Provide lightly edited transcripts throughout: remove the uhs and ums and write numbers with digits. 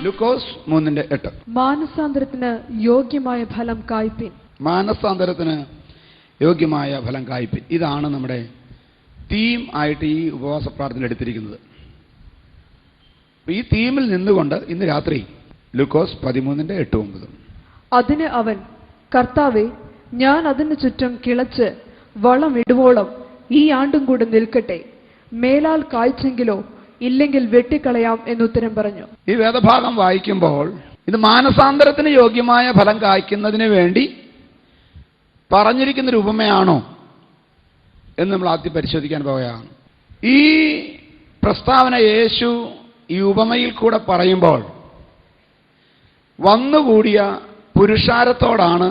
ലൂക്കോസ് 3:8. മാനസാന്തരത്തിന് യോഗ്യമായ ഫലം കായ്പിൻ. മാനസാന്തരത്തിന് യോഗ്യമായ ഫലം കായ്പിൻ. ഇതാണ് നമ്മുടെ തീം ആയിട്ട് ഈ ഉപവാസ പ്രാർത്ഥന എടുത്തിരിക്കുന്നത്. ഈ തീമിൽ നിന്നുകൊണ്ട് ഇന്ന് രാത്രി ലൂക്കോസ് 13:8-9. അതിന് അവൻ, കർത്താവേ, ഞാൻ അതിന് ചുറ്റും കിളച്ച് വളം ഇടുവോളം ഈ ആണ്ടും കൂടെ നിൽക്കട്ടെ, മേലാൽ കായ്ച്ചെങ്കിലോ ഇല്ലെങ്കിൽ വെട്ടിക്കളയാം എന്നുത്തരം പറഞ്ഞു. ഈ വേദഭാഗം വായിക്കുമ്പോൾ ഇത് മാനസാന്തരത്തിന് യോഗ്യമായ ഫലം കായ്ക്കുന്നതിന് വേണ്ടി പറഞ്ഞിരിക്കുന്നൊരു ഉപമയാണോ എന്ന് നമ്മൾ ആദ്യം പരിശോധിക്കാൻ പോവുകയാണ്. ഈ പ്രസ്താവന യേശു ഈ ഉപമയിൽ കൂടെ പറയുമ്പോൾ വന്നുകൂടിയ പുരുഷാരത്തോടാണ്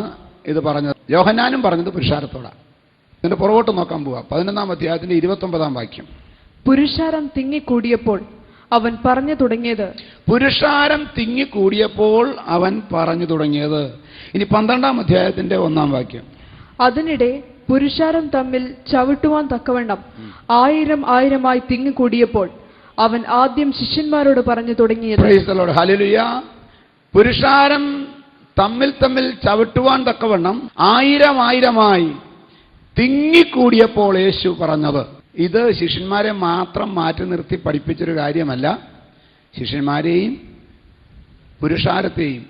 ഇത് പറഞ്ഞത്. യോഹന്നാനും പറഞ്ഞത് പുരുഷാരത്തോടാണ്. ഇതിന്റെ പുറകോട്ട് നോക്കാൻ പോവാ. 11-ാം അധ്യായത്തിന്റെ 29-ാം വാക്യം. പുരുഷാരം തിങ്ങിക്കൂടിയപ്പോൾ അവൻ പറഞ്ഞു തുടങ്ങിയത്. പുരുഷാരം തിങ്ങിക്കൂടിയപ്പോൾ അവൻ പറഞ്ഞു തുടങ്ങിയത്. ഇനി 12-ാം അധ്യായത്തിന്റെ 1-ാം വാക്യം. അതിനിടെ പുരുഷാരം തമ്മിൽ ചവിട്ടുവാൻ തക്കവണ്ണം 1000 തിങ്ങിക്കൂടിയപ്പോൾ അവൻ ആദ്യം ശിഷ്യന്മാരോട് പറഞ്ഞു തുടങ്ങിയത്. ഹല്ലേലൂയ. പുരുഷാരം തമ്മിൽ ചവിട്ടുവാൻ തക്കവണ്ണം 1000 തിങ്ങിക്കൂടിയപ്പോൾ യേശു പറഞ്ഞത്. ഇത് ശിഷ്യന്മാരെ മാത്രം മാറ്റി നിർത്തി പഠിപ്പിച്ചൊരു കാര്യമല്ല, ശിഷ്യന്മാരെയും പുരുഷാരത്തെയും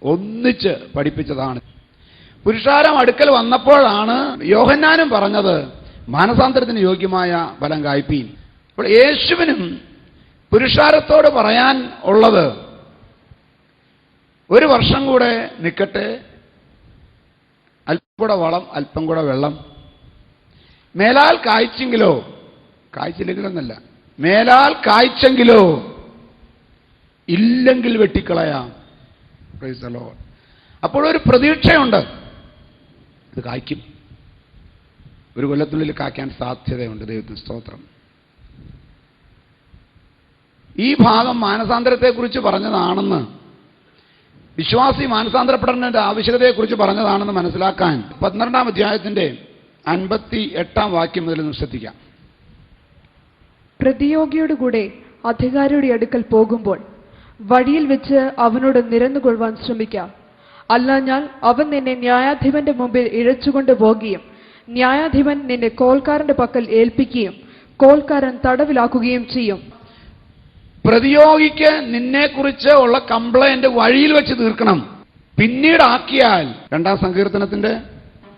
ഒന്നിച്ച് പഠിപ്പിച്ചതാണ്. പുരുഷാരം അടുക്കൽ വന്നപ്പോഴാണ് യോഹന്നാനും പറഞ്ഞത് മാനസാന്തരത്തിന് യോഗ്യമായ ഫലം കായ്പീൻ. അപ്പോൾ യേശുവിനും പുരുഷാരത്തോട് പറയാൻ ഉള്ളത്, ഒരു വർഷം കൂടെ നിൽക്കട്ടെ, അല്പം കൂടെ വളം, അല്പം കൂടെ വെള്ളം, മേലാൽ കായ്ച്ചെങ്കിലോ, കായ്ച്ചില്ലെങ്കിലൊന്നല്ല, മേലാൽ കായ്ച്ചെങ്കിലോ ഇല്ലെങ്കിൽ വെട്ടിക്കളയാം. Price the Lord. അപ്പോഴൊരു പ്രതീക്ഷയുണ്ട്, ഇത് കായ്ക്കും, ഒരു കൊല്ലത്തിനുള്ളിൽ കായ്ക്കാൻ സാധ്യതയുണ്ട്. ദൈവത്തിന് സ്തോത്രം. ഈ ഭാഗം മാനസാന്തരത്തെക്കുറിച്ച് പറഞ്ഞതാണെന്ന്, വിശ്വാസി മാനസാന്തരപ്പെടേണ്ട ആവശ്യകതയെക്കുറിച്ച് പറഞ്ഞതാണെന്ന് മനസ്സിലാക്കാൻ 12-ാം അധ്യായത്തിന്റെ 58-ാം വാക്യം മുതൽ ശ്രദ്ധിക്കാം. പ്രതിയോഗിയോടുകൂടെ അധികാരിയുടെ അടുക്കൽ പോകുമ്പോൾ വഴിയിൽ വെച്ച് അവനോട് നിരന്നുകൊള്ളുവാൻ ശ്രമിക്കാം. അല്ലാഞ്ഞാൽ അവൻ നിന്നെ ന്യായാധിപന്റെ മുമ്പിൽ ഇഴച്ചുകൊണ്ട് പോകുകയും ന്യായാധിപൻ നിന്നെ കോൽക്കാരന്റെ പക്കൽ ഏൽപ്പിക്കുകയും കോൽക്കാരൻ തടവിലാക്കുകയും ചെയ്യും. പ്രതിയോഗിക്ക് നിന്നെക്കുറിച്ച് ഉള്ള കംപ്ലൈന്റ് വഴിയിൽ വെച്ച് തീർക്കണം, പിന്നീട് ആക്കിയാൽ. 2-ാം സങ്കീർത്തനത്തിന്റെ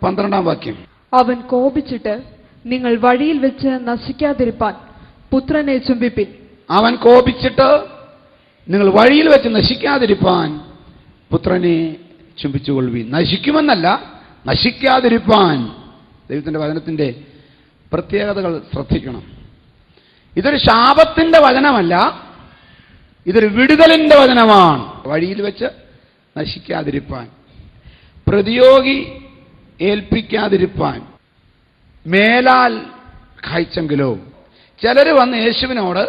12-ാം വാക്യം. അവൻ കോപിച്ചിട്ട് നിങ്ങൾ വഴിയിൽ വെച്ച് നശിക്കാതിരിപ്പാൻ പുത്രനെ ചുംബിപ്പിൻ. അവൻ കോപിച്ചിട്ട് നിങ്ങൾ വഴിയിൽ വെച്ച് നശിക്കാതിരിപ്പാൻ പുത്രനെ ചുംബിച്ചുകൊള്ളുവിൻ. നശിക്കുമെന്നല്ല, നശിക്കാതിരിപ്പാൻ. ദൈവത്തിന്റെ വചനത്തിന്റെ പ്രത്യേകതകൾ ശ്രദ്ധിക്കണം. ഇതൊരു ശാപത്തിന്റെ വചനമല്ല, ഇതൊരു വിടുതലിന്റെ വചനമാണ്. വഴിയിൽ വെച്ച് നശിക്കാതിരിപ്പാൻ, പ്രതിയോഗി ഏൽപ്പിക്കാതിരിപ്പാൻ, മേലാൽ കായ്ച്ചെങ്കിലോ. ചിലർ വന്ന് യേശുവിനോട്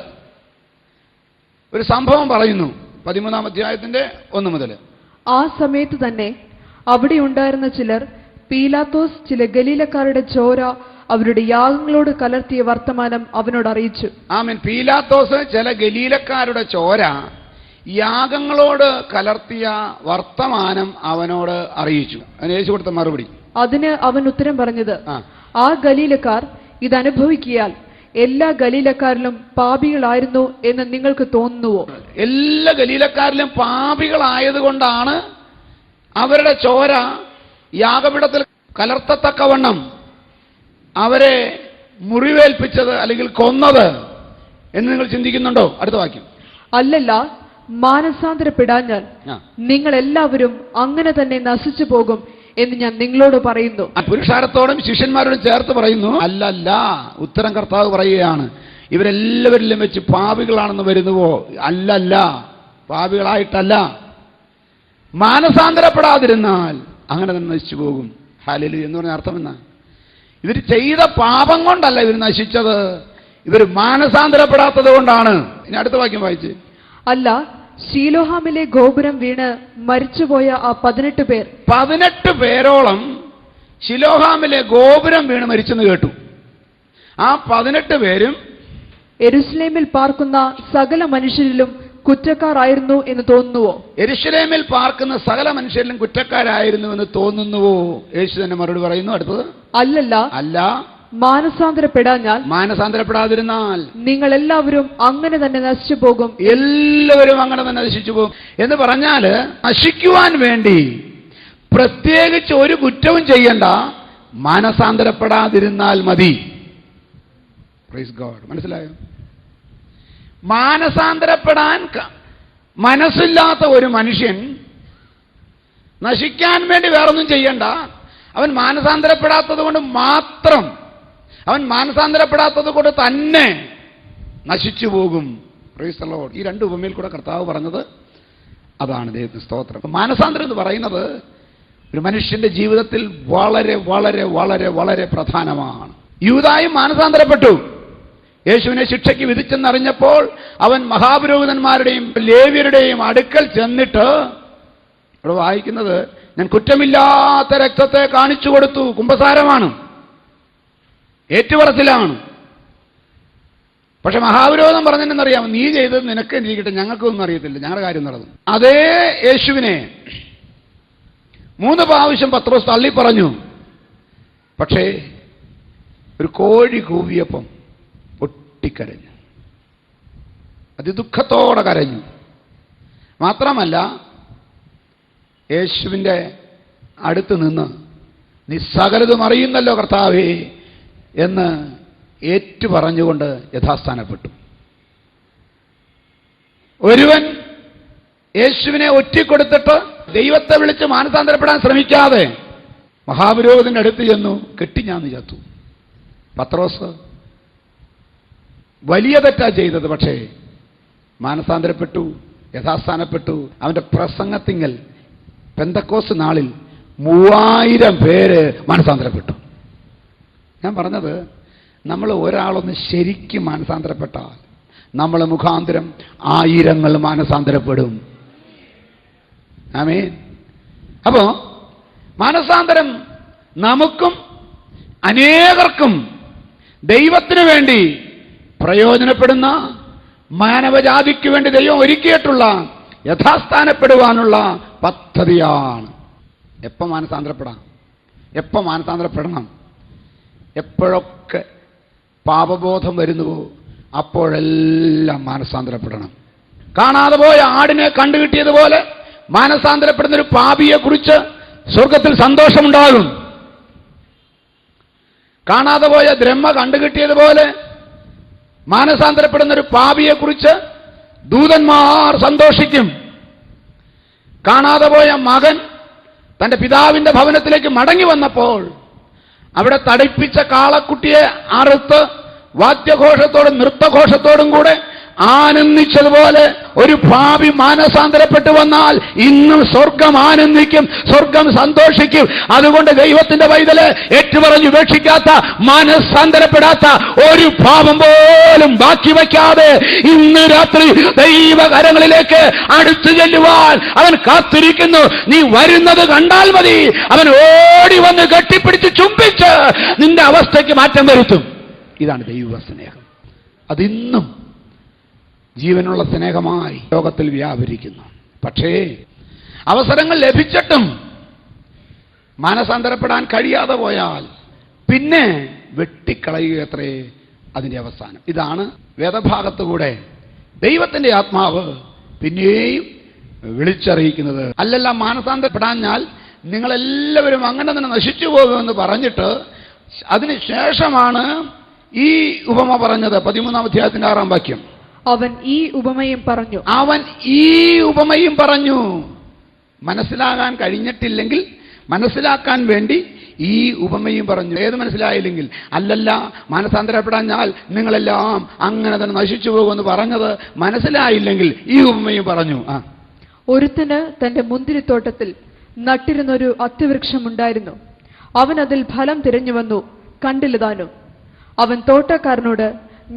ഒരു സംഭവം പറയുന്നു. 13-ാം അധ്യായത്തിന്റെ 1 മുതൽ. ആ സമയത്ത് തന്നെ അവിടെ ഉണ്ടായിരുന്ന ചിലർ പീലാത്തോസ് ചില ഗലീലക്കാരുടെ ചോര അവരുടെ യാഗങ്ങളോട് കലർത്തിയ വർത്തമാനം അവനോട് അറിയിച്ചു. ആമേൻ. പീലാത്തോസ് ചില ഗലീലക്കാരുടെ ചോര യാഗങ്ങളോട് കലർത്തിയ വർത്തമാനം അവനോട് അറിയിച്ചു. അതിന് യേശു കൊടുത്ത മറുപടി. അതിന് അവൻ ഉത്തരം പറഞ്ഞത്, ആ ഗലീലക്കാർ ഇതനുഭവിക്കിയാൽ എല്ലാ ഗലീലക്കാരിലും പാപികളായിരുന്നു എന്ന് നിങ്ങൾക്ക് തോന്നുന്നുവോ? എല്ലാ ഗലീലക്കാരിലും പാപികളായതുകൊണ്ടാണ് അവരുടെ ചോര യാഗപീഠത്തിൽ കലർത്തത്തക്കവണ്ണം അവരെ മുറിവേൽപ്പിച്ചത് അല്ലെങ്കിൽ കൊന്നത് എന്ന് നിങ്ങൾ ചിന്തിക്കുന്നുണ്ടോ? അടുത്ത വാക്യം. അല്ലല്ല, മാനസാന്തരപ്പെടാഞ്ഞാൽ നിങ്ങൾ എല്ലാവരും അങ്ങനെ തന്നെ നശിച്ചു പോകും എന്ന് ഞാൻ നിങ്ങളോട് പറയുന്നു. പുരുഷാരത്തോടും ശിഷ്യന്മാരോടും ചേർത്ത് പറയുന്നു. അല്ലല്ല, ഉത്തരം കർത്താവ് പറയുകയാണ്. ഇവരെല്ലാവരിലും വെച്ച് പാപികളാണെന്ന് വരുന്നുവോ? അല്ലല്ല, പാപികളായിട്ടല്ല. മാനസാന്തരപ്പെടാതിരുന്നാൽ അങ്ങനെ തന്നെ നശിച്ചു പോകും. ഹല്ലേലൂയ എന്ന് പറഞ്ഞ അർത്ഥം എന്നാ? ഇവർ ചെയ്ത പാപം കൊണ്ടല്ല ഇവർ നശിച്ചത്, ഇവർ മാനസാന്തരപ്പെടാത്തത് കൊണ്ടാണ്. ഇനി അടുത്ത വാക്യം വായിച്ച്. അല്ല, ശീലോഹാമിലെ ഗോപുരം വീണ് മരിച്ചുപോയ ആ 18 പേരോളം ശിലോഹാമിലെ ഗോപുരം വീണ് മരിച്ചെന്ന് കേട്ടു. ആ 18 പേരും യെരുശലേമിൽ പാർക്കുന്ന സകല മനുഷ്യരിലും കുറ്റക്കാരായിരുന്നു എന്ന് തോന്നുന്നുവോ? യെരൂശലേമിൽ പാർക്കുന്ന സകല മനുഷ്യരിലും കുറ്റക്കാരായിരുന്നു എന്ന് തോന്നുന്നുവോ? യേശു തന്നെ മറുപടി പറയുന്നു. അടുത്തത്, അല്ലല്ല, അല്ല, മാനസാന്തരപ്പെടാതിരുന്നാൽ നിങ്ങൾ എല്ലാവരും അങ്ങനെ തന്നെ നശിച്ചു പോകും. എല്ലാവരും അങ്ങനെ തന്നെ നശിച്ചു പോകും എന്ന് പറഞ്ഞാല് നശിക്കുവാൻ വേണ്ടി പ്രത്യേകിച്ച് ഒരു കുറ്റവും ചെയ്യണ്ട, മാനസാന്തരപ്പെടാതിരുന്നാൽ മതി. Praise God. മനസ്സിലായോ? മാനസാന്തരപ്പെടാൻ മനസ്സില്ലാത്ത ഒരു മനുഷ്യൻ നശിക്കാൻ വേണ്ടി വേറൊന്നും ചെയ്യണ്ട. അവൻ മാനസാന്തരപ്പെടാത്തത് കൊണ്ട് മാത്രം, അവൻ മാനസാന്തരപ്പെടാത്തത് കൊണ്ട് തന്നെ നശിച്ചു പോകും. Price the Lord. ഈ രണ്ട് ഉപമയിൽ കൂടെ കർത്താവ് പറഞ്ഞത് അതാണ്. ദൈവത്തിന് സ്തോത്രം. മാനസാന്തരം എന്ന് പറയുന്നത് ഒരു മനുഷ്യന്റെ ജീവിതത്തിൽ വളരെ വളരെ വളരെ വളരെ പ്രധാനമാണ്. യൂദായും മാനസാന്തരപ്പെട്ടു. യേശുവിനെ ശിക്ഷയ്ക്ക് വിധിച്ചെന്നറിഞ്ഞപ്പോൾ അവൻ മഹാപുരോഹിതന്മാരുടെയും ലേവ്യരുടെയും അടുക്കൽ ചെന്നിട്ട് ഇവിടെ വായിക്കുന്നത്, ഞാൻ കുറ്റമില്ലാത്ത രക്തത്തെ കാണിച്ചു കൊടുത്തു. കുമ്പസാരമാണ്, ഏറ്റുപറച്ചിലാണ്. പക്ഷെ മഹാപുരോഹിതൻ പറഞ്ഞെന്നറിയാമോ? നീ ചെയ്തത് നിനക്ക് ഇരിക്കട്ടെ, ഞങ്ങൾക്കൊന്നും അറിയത്തില്ല, ഞങ്ങളുടെ കാര്യം നടന്നു. അതേ യേശുവിനെ 3 പ്രാവശ്യം പത്രോസ് തള്ളി പറഞ്ഞു. പക്ഷേ ഒരു കോഴി കൂവിയപ്പം പൊട്ടിക്കരഞ്ഞു, അതിദുഃഖത്തോടെ കരഞ്ഞു. മാത്രമല്ല യേശുവിൻ്റെ അടുത്ത് നിന്ന്, നീ സകലതും അറിയുന്നല്ലോ കർത്താവേ എന്ന് ഏറ്റു പറഞ്ഞുകൊണ്ട് യഥാസ്ഥാനപ്പെട്ടു. ഒരുവൻ യേശുവിനെ ഒറ്റിക്കൊടുത്തിട്ട് ദൈവത്തെ വിളിച്ച് മാനസാന്തരപ്പെടാൻ ശ്രമിക്കാതെ മഹാപുരോഹിതന്റെ അടുത്ത് ചെന്നു, കെട്ടിഞ്ഞാന്ന് ചത്തു. പത്രോസ് വലിയ തെറ്റാ ചെയ്തത്, പക്ഷേ മാനസാന്തരപ്പെട്ടു, യഥാസ്ഥാനപ്പെട്ടു. അവന്റെ പ്രസംഗത്തിങ്കൽ പെന്തക്കോസ്ത് നാളിൽ 3000 പേര് മാനസാന്തരപ്പെട്ടു. ഞാൻ പറഞ്ഞത്, നമ്മൾ ഒരാളൊന്ന് ശരിക്കും മാനസാന്തരപ്പെട്ടാൽ നമ്മൾ മുഖാന്തരം 1000 മാനസാന്തരപ്പെടും. ആമേൻ. അപ്പോ മാനസാന്തരം നമുക്കും അനേകർക്കും ദൈവത്തിനു വേണ്ടി പ്രയോജനപ്പെടുന്ന, മാനവജാതിക്ക് വേണ്ടി ദൈവം ഒരുക്കിയിട്ടുള്ള യഥാസ്ഥാനപ്പെടുവാനുള്ള പദ്ധതിയാണ്. എപ്പോൾ മാനസാന്തരപ്പെടാം? എപ്പോൾ മാനസാന്തരപ്പെടണം? എപ്പോഴൊക്കെ പാപബോധം വരുന്നുവോ അപ്പോഴെല്ലാം മാനസാന്തരപ്പെടണം. കാണാതെ പോയ ആടിനെ കണ്ടുകിട്ടിയതുപോലെ മാനസാന്തരപ്പെടുന്ന ഒരു പാപിയെ കുറിച്ച് സ്വർഗത്തിൽ സന്തോഷമുണ്ടാകും. കാണാതെ പോയ ദ്രഹ്മ കണ്ടുകിട്ടിയതുപോലെ മാനസാന്തരപ്പെടുന്ന ഒരു പാപിയെ കുറിച്ച് ദൂതന്മാർ സന്തോഷിക്കും. കാണാതെ പോയ മകൻ തന്റെ പിതാവിന്റെ ഭവനത്തിലേക്ക് മടങ്ങി വന്നപ്പോൾ അവിടെ തടിപ്പിച്ച കാളക്കുട്ടിയെ അറുത്ത് വാദ്യഘോഷത്തോടും നൃത്തഘോഷത്തോടും കൂടെ ആനന്ദിച്ചതുപോലെ ഒരു ഭാവി മാനസാന്തരപ്പെട്ടു വന്നാൽ ഇന്നും സ്വർഗം ആനന്ദിക്കും, സ്വർഗം സന്തോഷിക്കും. അതുകൊണ്ട് ദൈവത്തിന്റെ പൈതല് ഏറ്റുപറഞ്ഞ് ഉപേക്ഷിക്കാത്ത, മാനസാന്തരപ്പെടാത്ത ഒരു പാപം പോലും ബാക്കി വയ്ക്കാതെ ഇന്ന് രാത്രി ദൈവകരങ്ങളിലേക്ക് അടുത്തു ചെല്ലുവാൻ അവൻ കാത്തിരിക്കുന്നു. നീ വരുന്നത് കണ്ടാൽ മതി, അവൻ ഓടി വന്ന് കെട്ടിപ്പിടിച്ച് ചുംബിച്ച് നിന്റെ അവസ്ഥയ്ക്ക് മാറ്റം വരുത്തും. ഇതാണ് ദൈവ സ്നേഹം. അതിന്നും ജീവനുള്ള സ്നേഹമായി ലോകത്തിൽ വ്യാപരിക്കുന്നു. പക്ഷേ അവസരങ്ങൾ ലഭിച്ചിട്ടും മാനസാന്തരപ്പെടാൻ കഴിയാതെ പോയാൽ പിന്നെ വെട്ടിക്കളയുകയത്രേ അതിന്റെ അവസാനം. ഇതാണ് വേദഭാഗത്തുകൂടെ ദൈവത്തിന്റെ ആത്മാവ് പിന്നെയും വിളിച്ചറിയിക്കുന്നത്. അല്ലല്ല, മാനസാന്തരപ്പെടാഞ്ഞാൽ നിങ്ങളെല്ലാവരും അങ്ങനെ തന്നെ നശിച്ചു പോകുമെന്ന് പറഞ്ഞിട്ട് അതിനുശേഷമാണ് ഈ ഉപമ പറഞ്ഞത്. 13-ാം അധ്യായത്തിന്റെ 6-ാം വാക്യം. അവൻ ഈ ഉപമയും പറഞ്ഞു. അവൻ ഈ ഉപമയും പറഞ്ഞു. മനസ്സിലാകാൻ കഴിഞ്ഞിട്ടില്ലെങ്കിൽ മനസ്സിലാക്കാൻ വേണ്ടി ഈ ഉപമയും പറഞ്ഞു. ഏത് മനസ്സിലായില്ലെങ്കിൽ, അല്ലല്ല മാനസാന്തരപ്പെടാഞ്ഞാൽ നിങ്ങളെല്ലാം അങ്ങനെ തന്നെ നശിച്ചു പോകുമെന്ന് പറഞ്ഞത് മനസ്സിലായില്ലെങ്കിൽ ഈ ഉപമയും പറഞ്ഞു. ഒരുത്തന് തന്റെ മുന്തിരിത്തോട്ടത്തിൽ നട്ടിരുന്നൊരു അത്തിവൃക്ഷമുണ്ടായിരുന്നു. അവൻ അതിൽ ഫലം തിരഞ്ഞു വന്നു, കണ്ടില്ല താനും. അവൻ തോട്ടക്കാരനോട്,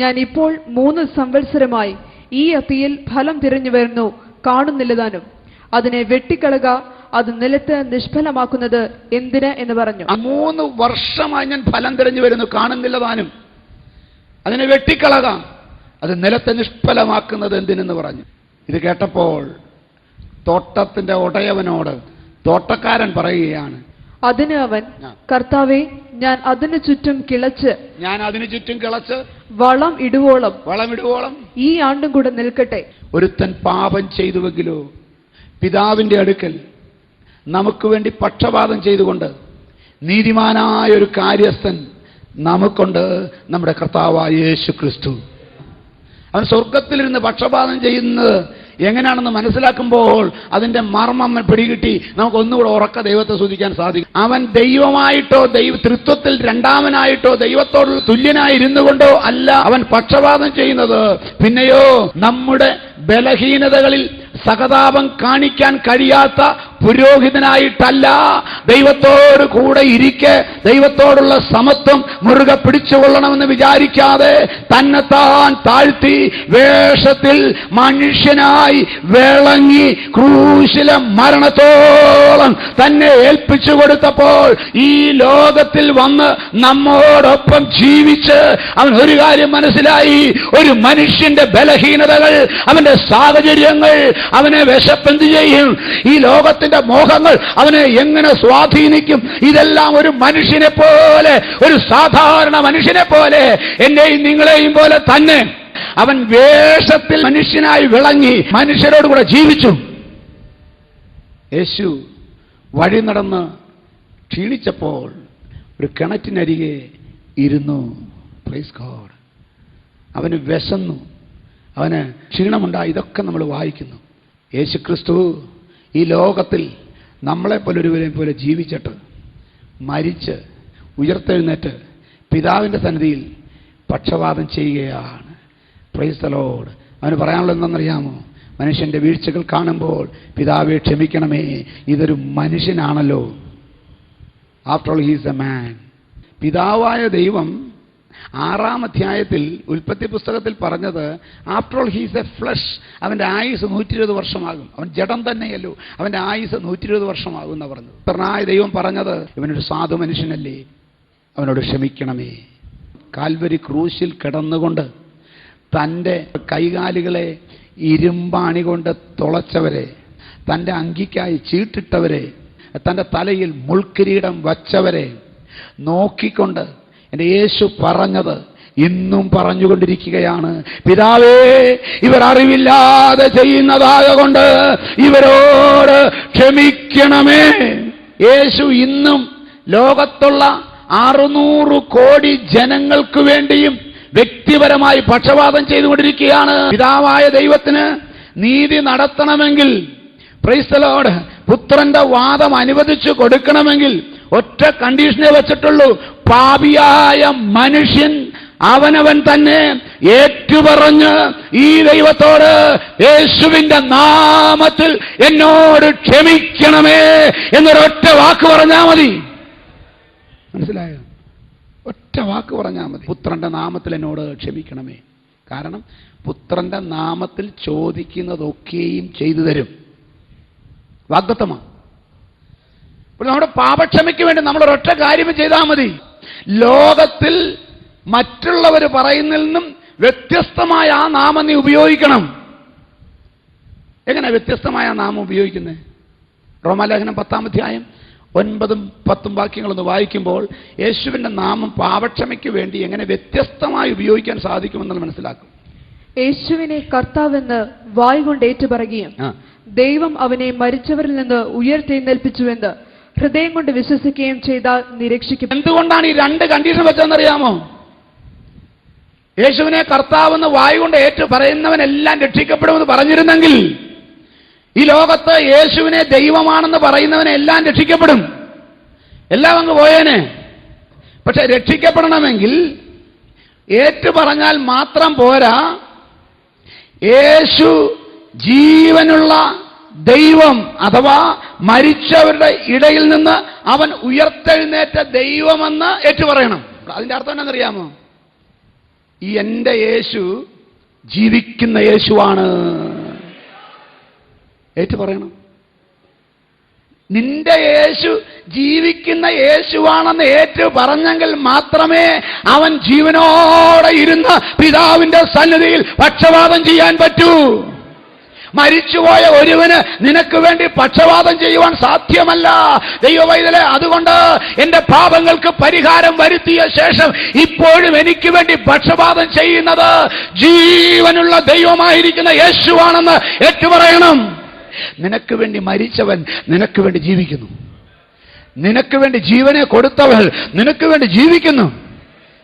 ഞാൻ ഇപ്പോൾ 3 സംവത്സരമായി ഈ അത്തിയിൽ ഫലം തിരഞ്ഞു വരുന്നു, കാണുന്നില്ല താനും. അതിനെ വെട്ടിക്കളക, അത് നിലത്ത് നിഷ്ഫലമാക്കുന്നത് എന്തിന് എന്ന് പറഞ്ഞു. 3 വർഷമായി ഞാൻ ഫലം തിരഞ്ഞു വരുന്നു, കാണുന്നില്ല താനും. അതിനെ വെട്ടിക്കളക, അത് നിലത്തെ നിഷ്ഫലമാക്കുന്നത് എന്തിനെന്ന് പറഞ്ഞു. ഇത് കേട്ടപ്പോൾ തോട്ടത്തിന്റെ ഉടയവനോട് തോട്ടക്കാരൻ പറയുകയാണ്. അതിന് അവൻ, കർത്താവേ, ഞാൻ അതിനു ചുറ്റും കിളച്ച് വളം ഇടുവോളം ഈ ആണ്ടും കൂടെ നിൽക്കട്ടെ. ഒരുത്തൻ പാപം ചെയ്തുവെങ്കിലോ പിതാവിന്റെ അടുക്കൽ നമുക്ക് വേണ്ടി പക്ഷപാതം ചെയ്തുകൊണ്ട് നീതിമാനായ ഒരു കാര്യസ്ഥൻ നമുക്കുണ്ട്, നമ്മുടെ കർത്താവായ യേശു ക്രിസ്തു. അവൻ സ്വർഗത്തിലിരുന്ന് പക്ഷപാതം ചെയ്യുന്നത് എങ്ങനെയാണെന്ന് മനസ്സിലാക്കുമ്പോൾ അതിന്റെ മർമ്മം പിടികിട്ടി നമുക്ക് ഒന്നുകൂടെ ഉറക്ക ദൈവത്തെ സ്തുതിക്കാൻ സാധിക്കും. അവൻ ദൈവമായിട്ടോ തൃത്വത്തിൽ രണ്ടാമനായിട്ടോ ദൈവത്തോട് തുല്യനായിരുന്നു കൊണ്ടോ അല്ല അവൻ പക്ഷപാതം ചെയ്യുന്നത്. പിന്നെയോ നമ്മുടെ ബലഹീനതകളിൽ സഹതാപം കാണിക്കാൻ കഴിയാത്ത പുരോഹിതനായിട്ടല്ല, ദൈവത്തോട് കൂടെ ഇരിക്കെ ദൈവത്തോടുള്ള സമത്വം മുറുകെ പിടിച്ചുകൊള്ളണമെന്ന് വിചാരിക്കാതെ തന്നെത്താൻ താഴ്ത്തി വേഷത്തിൽ മനുഷ്യനായി വിളങ്ങി ക്രൂശിലെ മരണത്തോളം തന്നെ ഏൽപ്പിച്ചു കൊടുത്തപ്പോൾ ഈ ലോകത്തിൽ വന്ന് നമ്മോടൊപ്പം ജീവിച്ച് അവൻ ഒരു കാര്യം മനസ്സിലായി. ഒരു മനുഷ്യന്റെ ബലഹീനതകൾ, അവന്റെ സാഹചര്യങ്ങൾ അവനെ വിശപ്പെന്ത് ചെയ്യും, ഈ ലോകത്തിന്റെ മോഹങ്ങൾ അവനെ എങ്ങനെ സ്വാധീനിക്കും, ഇതെല്ലാം ഒരു മനുഷ്യനെ പോലെ, ഒരു സാധാരണ മനുഷ്യനെ പോലെ, എന്നെയും നിങ്ങളെയും പോലെ തന്നെ അവൻ വേഷത്തിൽ മനുഷ്യനായി വിളങ്ങി മനുഷ്യരോടുകൂടെ ജീവിച്ചു. യേശു വഴി നടന്ന് ക്ഷീണിച്ചപ്പോൾ ഒരു കിണറ്റിനരികെ ഇരുന്നു. Praise God. അവന് വിശന്നു, അവന് ക്ഷീണമുണ്ടായി. ഇതൊക്കെ നമ്മൾ വായിക്കുന്നു. യേശു ക്രിസ്തു ഈ ലോകത്തിൽ നമ്മളെപ്പോലൊരുവരെയും പോലെ ജീവിച്ചിട്ട് മരിച്ച് ഉയർത്തെഴുന്നേറ്റ് പിതാവിൻ്റെ സന്നിധിയിൽ പക്ഷപാതം ചെയ്യുകയാണ്. Praise the lord. അവന് പറയാനുള്ളത് എന്താണെന്നറിയാമോ? മനുഷ്യന്റെ വീഴ്ചകൾ കാണുമ്പോൾ പിതാവെ ക്ഷമിക്കണമേ, ഇതൊരു മനുഷ്യനാണല്ലോ. After all he is a man. പിതാവായ ദൈവം 6-ാം അധ്യായത്തിൽ ഉൽപ്പത്തി പുസ്തകത്തിൽ പറഞ്ഞത് after all he's a flesh, അവൻ്റെ ആയുസ് 120 വർഷമാകും. അവൻ ജഡം തന്നെയല്ലോ, അവൻ്റെ ആയുസ് 120 വർഷമാകും എന്നാണ് പറഞ്ഞത്. പുത്രനായ ദൈവം പറഞ്ഞത് ഇവനൊരു സാധു മനുഷ്യനല്ലേ, അവനോട് ക്ഷമിക്കണമേ. കാൽവരി ക്രൂശിൽ കിടന്നുകൊണ്ട് തൻ്റെ കൈകാലുകളെ ഇരുമ്പാണി കൊണ്ട് തുളച്ചവരെ, തൻ്റെ അങ്കിക്കായി ചീട്ടിട്ടവരെ, തൻ്റെ തലയിൽ മുൾക്കിരീടം വച്ചവരെ നോക്കിക്കൊണ്ട് എൻ്റെ യേശു പറഞ്ഞത് ഇന്നും പറഞ്ഞുകൊണ്ടിരിക്കുകയാണ്. പിതാവേ, ഇവർ അറിവില്ലാതെ ചെയ്യുന്നതാകൊണ്ട് ഇവരോട് ക്ഷമിക്കണമേ. യേശു ഇന്നും ലോകത്തുള്ള 600 കോടി ജനങ്ങൾക്ക് വേണ്ടിയും വ്യക്തിപരമായി പക്ഷപാതം ചെയ്തുകൊണ്ടിരിക്കുകയാണ്. പിതാവായ ദൈവത്തിന് നീതി നടത്തണമെങ്കിൽ, പ്രൈസ് ദി ലോർഡ്, പുത്രന്റെ വാദം അനുവദിച്ചു കൊടുക്കണമെങ്കിൽ ഒറ്റ കണ്ടീഷനെ വെച്ചിട്ടുള്ളൂ. പാപിയായ മനുഷ്യൻ അവനവൻ തന്നെ ഏറ്റുപറഞ്ഞ് ഈ ദൈവത്തോട് യേശുവിന്റെ നാമത്തിൽ എന്നോട് ക്ഷമിക്കണമേ എന്നൊരൊറ്റ വാക്ക് പറഞ്ഞാൽ മതി. മനസ്സിലായോ? ഒറ്റ വാക്ക് പറഞ്ഞാൽ മതി. പുത്രന്റെ നാമത്തിൽ എന്നോട് ക്ഷമിക്കണമേ. കാരണം പുത്രന്റെ നാമത്തിൽ ചോദിക്കുന്നതൊക്കെയും ചെയ്തു തരും. വാഗ്ദത്തമാണ്. നമ്മുടെ പാപക്ഷമയ്ക്ക് വേണ്ടി നമ്മൾ ഒരൊറ്റ കാര്യം ചെയ്താൽ മതി. ലോകത്തിൽ മറ്റുള്ളവർ പറയുന്നതിൽ നിന്നും വ്യത്യസ്തമായ ആ നാമം നീ ഉപയോഗിക്കണം. എങ്ങനെ വ്യത്യസ്തമായ നാമം ഉപയോഗിക്കുന്നത്? റോമാലേഖനം 10-ാം അധ്യായം 9-10 വാക്യങ്ങളൊന്ന് വായിക്കുമ്പോൾ യേശുവിന്റെ നാമം പാപക്ഷമയ്ക്ക് വേണ്ടി എങ്ങനെ വ്യത്യസ്തമായി ഉപയോഗിക്കാൻ സാധിക്കുമെന്ന് മനസ്സിലാക്കും. യേശുവിനെ കർത്താവെന്ന് വായ് കൊണ്ട് ഏറ്റുപറയുകയും ദൈവം അവനെ മരിച്ചവരിൽ നിന്ന് ഉയർത്തെഴുന്നേൽപ്പിച്ചുവെന്ന് ഹൃദയം കൊണ്ട് വിശ്വസിക്കുകയും ചെയ്താൽ നിരീക്ഷിക്കും. എന്തുകൊണ്ടാണ് ഈ 2 കണ്ടീഷൻ വെച്ചതെന്നറിയാമോ? യേശുവിനെ കർത്താവെന്ന് വായ് കൊണ്ട് ഏറ്റു പറയുന്നവനെല്ലാം രക്ഷിക്കപ്പെടുമെന്ന് പറഞ്ഞിരുന്നെങ്കിൽ ഈ ലോകത്ത് യേശുവിനെ ദൈവമാണെന്ന് പറയുന്നവനെ എല്ലാം രക്ഷിക്കപ്പെടും, എല്ലാം അങ്ങ് പോയേനെ. പക്ഷെ രക്ഷിക്കപ്പെടണമെങ്കിൽ ഏറ്റു പറഞ്ഞാൽ മാത്രം പോരാ, യേശു ജീവനുള്ള ദൈവം അഥവാ മരിച്ചവരുടെ ഇടയിൽ നിന്ന് അവൻ ഉയർത്തെഴുന്നേറ്റ ദൈവമെന്ന് ഏറ്റുപറയണം. അതിന്റെ അർത്ഥം എന്താണെന്നറിയാമോ? ഈ എൻ്റെ യേശു ജീവിക്കുന്ന യേശുവാണ് ഏറ്റുപറയണം. നിന്റെ യേശു ജീവിക്കുന്ന യേശുവാണെന്ന് ഏറ്റു പറഞ്ഞെങ്കിൽ മാത്രമേ അവൻ ജീവനോടെ ഇരുന്ന് പിതാവിന്റെ സന്നിധിയിൽ പക്ഷപാതം ചെയ്യാൻ പറ്റൂ. മരിച്ചുപോയ ഒരുവന് നിനക്ക് വേണ്ടി പക്ഷപാതം ചെയ്യുവാൻ സാധ്യമല്ല. ദൈവവൈതലേ, അതുകൊണ്ട് എന്റെ പാപങ്ങൾക്ക് പരിഹാരം വരുത്തിയ ശേഷം ഇപ്പോഴും എനിക്ക് വേണ്ടി പക്ഷപാതം ചെയ്യുന്നത് ജീവനുള്ള ദൈവമായിരിക്കുന്ന യേശുവാണെന്ന് ഏറ്റുപറയണം. നിനക്ക് വേണ്ടി മരിച്ചവൻ നിനക്ക് വേണ്ടി ജീവിക്കുന്നു. നിനക്ക് വേണ്ടി ജീവനെ കൊടുത്തവൾ നിനക്ക് വേണ്ടി ജീവിക്കുന്നു.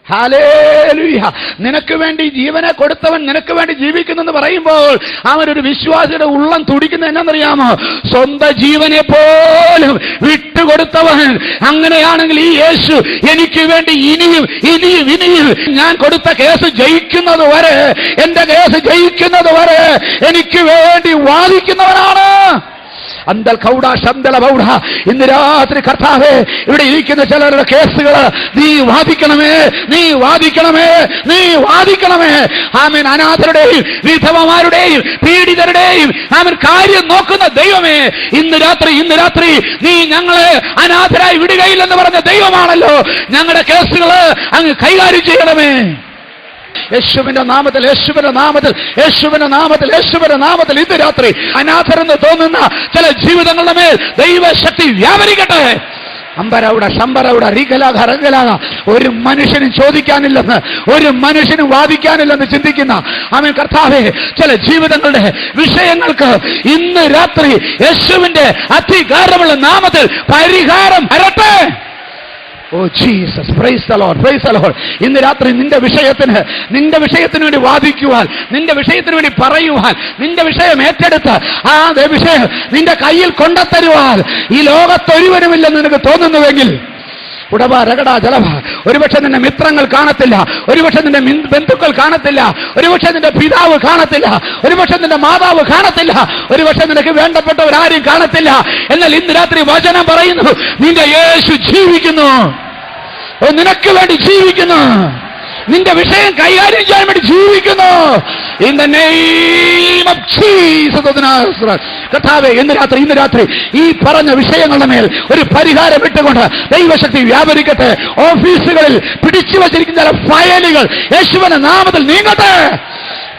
ഹല്ലേലൂയ. നിനക്ക് വേണ്ടി ജീവനെ കൊടുത്തവൻ നിനക്ക് വേണ്ടി ജീവിക്കുന്നു എന്ന് പറയുമ്പോൾ അവനൊരു വിശ്വാസിയുടെ ഉള്ളം തുടിക്കുന്നത് എന്നാണെന്നറിയാമോ? സ്വന്തം ജീവനെ പോലും വിട്ടുകൊടുത്തവൻ. അങ്ങനെയാണെങ്കിൽ ഈ യേശു എനിക്ക് വേണ്ടി ഇനിയും ഞാൻ കൊടുത്ത കേസ് ജയിക്കുന്നത് വരെ, എന്റെ കേസ് ജയിക്കുന്നത് വരെ എനിക്ക് വേണ്ടി വാദിക്കുന്നവനാണ്. അന്തൽ കൗഡ ശന്തല ബൗഡ. ഇന്ന് രാത്രി കർത്താവേ, ഇവിടെ ഇരിക്കുന്ന ചിലരുടെ കേസുകൾ നീ വാദിക്കണമേ, നീ വാദിക്കണമേ, നീ വാദിക്കണമേ. ആമേൻ. അനാഥരുടെയും വിധവമാരുടെയും പീഡിതരുടെയും ആമേൻ കാര്യം നോക്കുന്ന ദൈവമേ, ഇന്ന് രാത്രി നീ ഞങ്ങളെ അനാഥരായി വിടുകയില്ലെന്ന് പറഞ്ഞ ദൈവമാണല്ലോ. ഞങ്ങളുടെ കേസുകൾ അങ്ങ് കൈകാര്യം ചെയ്യണമേ. യേശുവിന്റെ നാമത്തിൽ, യേശുവിന്റെ നാമത്തിൽ, യേശുവിന്റെ നാമത്തിൽ, യേശുവിന്റെ നാമത്തിൽ ഇന്ന് രാത്രി അനാഥരെന്ന് തോന്നുന്ന ചില ജീവിതങ്ങളുടെ മേൽ ദൈവശക്തി വ്യാപരിക്കട്ടെ. അമ്പരൗട ശമ്പരൗട റീകലാക റംഗലാക. ഒരു മനുഷ്യനും ചോദിക്കാനില്ലെന്ന്, ഒരു മനുഷ്യനും വാദിക്കാനില്ലെന്ന് ചിന്തിക്കുന്ന ആമേൻ കർത്താവേ, ചില ജീവിതങ്ങളുടെ വിഷയങ്ങൾക്ക് ഇന്ന് രാത്രി യേശുവിന്റെ അധികാരമുള്ള നാമത്തിൽ പരിഹാരം വരട്ടെ. Oh Jesus, praise the lord, praise the lord. ഇന്ന് രാത്രി നിന്റെ വിഷയത്തിന് വേണ്ടി വാദിക്കുവാൻ, നിന്റെ വിഷയത്തിന് വേണ്ടി പറയുവാൻ, നിന്റെ വിഷയം ഏറ്റെടുത്ത് ആ വിഷയം നിന്റെ കയ്യിൽ കൊണ്ടുത്തരുവാൻ ഈ ലോകത്തൊരുവനുമില്ലെന്ന് നിനക്ക് തോന്നുന്നുവെങ്കിൽ ഉടവ രകട ജലവ. ഒരുപക്ഷെ നിന്റെ മിത്രങ്ങൾ കാണത്തില്ല, ഒരുപക്ഷെ നിന്റെ ബന്ധുക്കൾ കാണത്തില്ല, ഒരുപക്ഷെ നിന്റെ പിതാവ് കാണത്തില്ല, ഒരുപക്ഷെ നിന്റെ മാതാവ് കാണത്തില്ല, ഒരുപക്ഷെ നിനക്ക് വേണ്ടപ്പെട്ടവരാരും കാണത്തില്ല. എന്നാൽ ഇന്ന് രാത്രി വചനം പറയുന്നു, നിന്റെ യേശു ജീവിക്കുന്നു. നിനക്ക് വേണ്ടി ജീവിക്കുന്നു. നിന്റെ വിഷയം കൈകാര്യം ചെയ്യാൻ വേണ്ടി ജീവിക്കുന്നു. In the name of Jesus. കർത്താവേ, ഇന്ന് രാത്രി ഈ പറഞ്ഞ വിഷയങ്ങളുടെ മേൽ ഒരു പരിഹാരം ഇട്ടുകൊണ്ട് ദൈവശക്തി വ്യാപരിക്കട്ടെ. ഓഫീസുകളിൽ പിടിച്ചു വച്ചിരിക്കുന്ന ചില ഫയലുകൾ യേശുവിന്റെ നാമത്തിൽ നീങ്ങട്ടെ.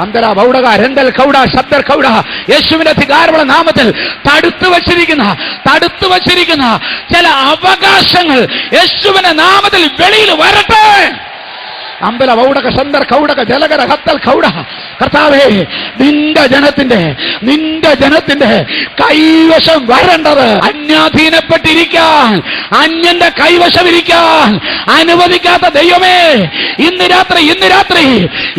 അന്തര ബൗഡക രണ്ടൽ കൗഡ ശബ്ദർ കൗഡ. യേശുവിന്റെ അധികാരമുള്ള നാമത്തിൽ തടുത്തു വച്ചിരിക്കുന്ന ചില അവകാശങ്ങൾ യേശുവിന്റെ നാമത്തിൽ വെളിയിൽ വരട്ടെ. അമ്പല ബൗഡക ശന്തർ കൗഡക ജലകര ഹത്തൽ കൗഡ. കർത്താവേ, നിന്റെ ജനത്തിന്റെ കൈവശം വരേണ്ടത് അന്യാധീനപ്പെട്ടിരിക്കാൻ, അന്യന്റെ കൈവശമിരിക്കാൻ അനുവദിക്കാത്ത ദൈവമേ, ഇന്ന് രാത്രി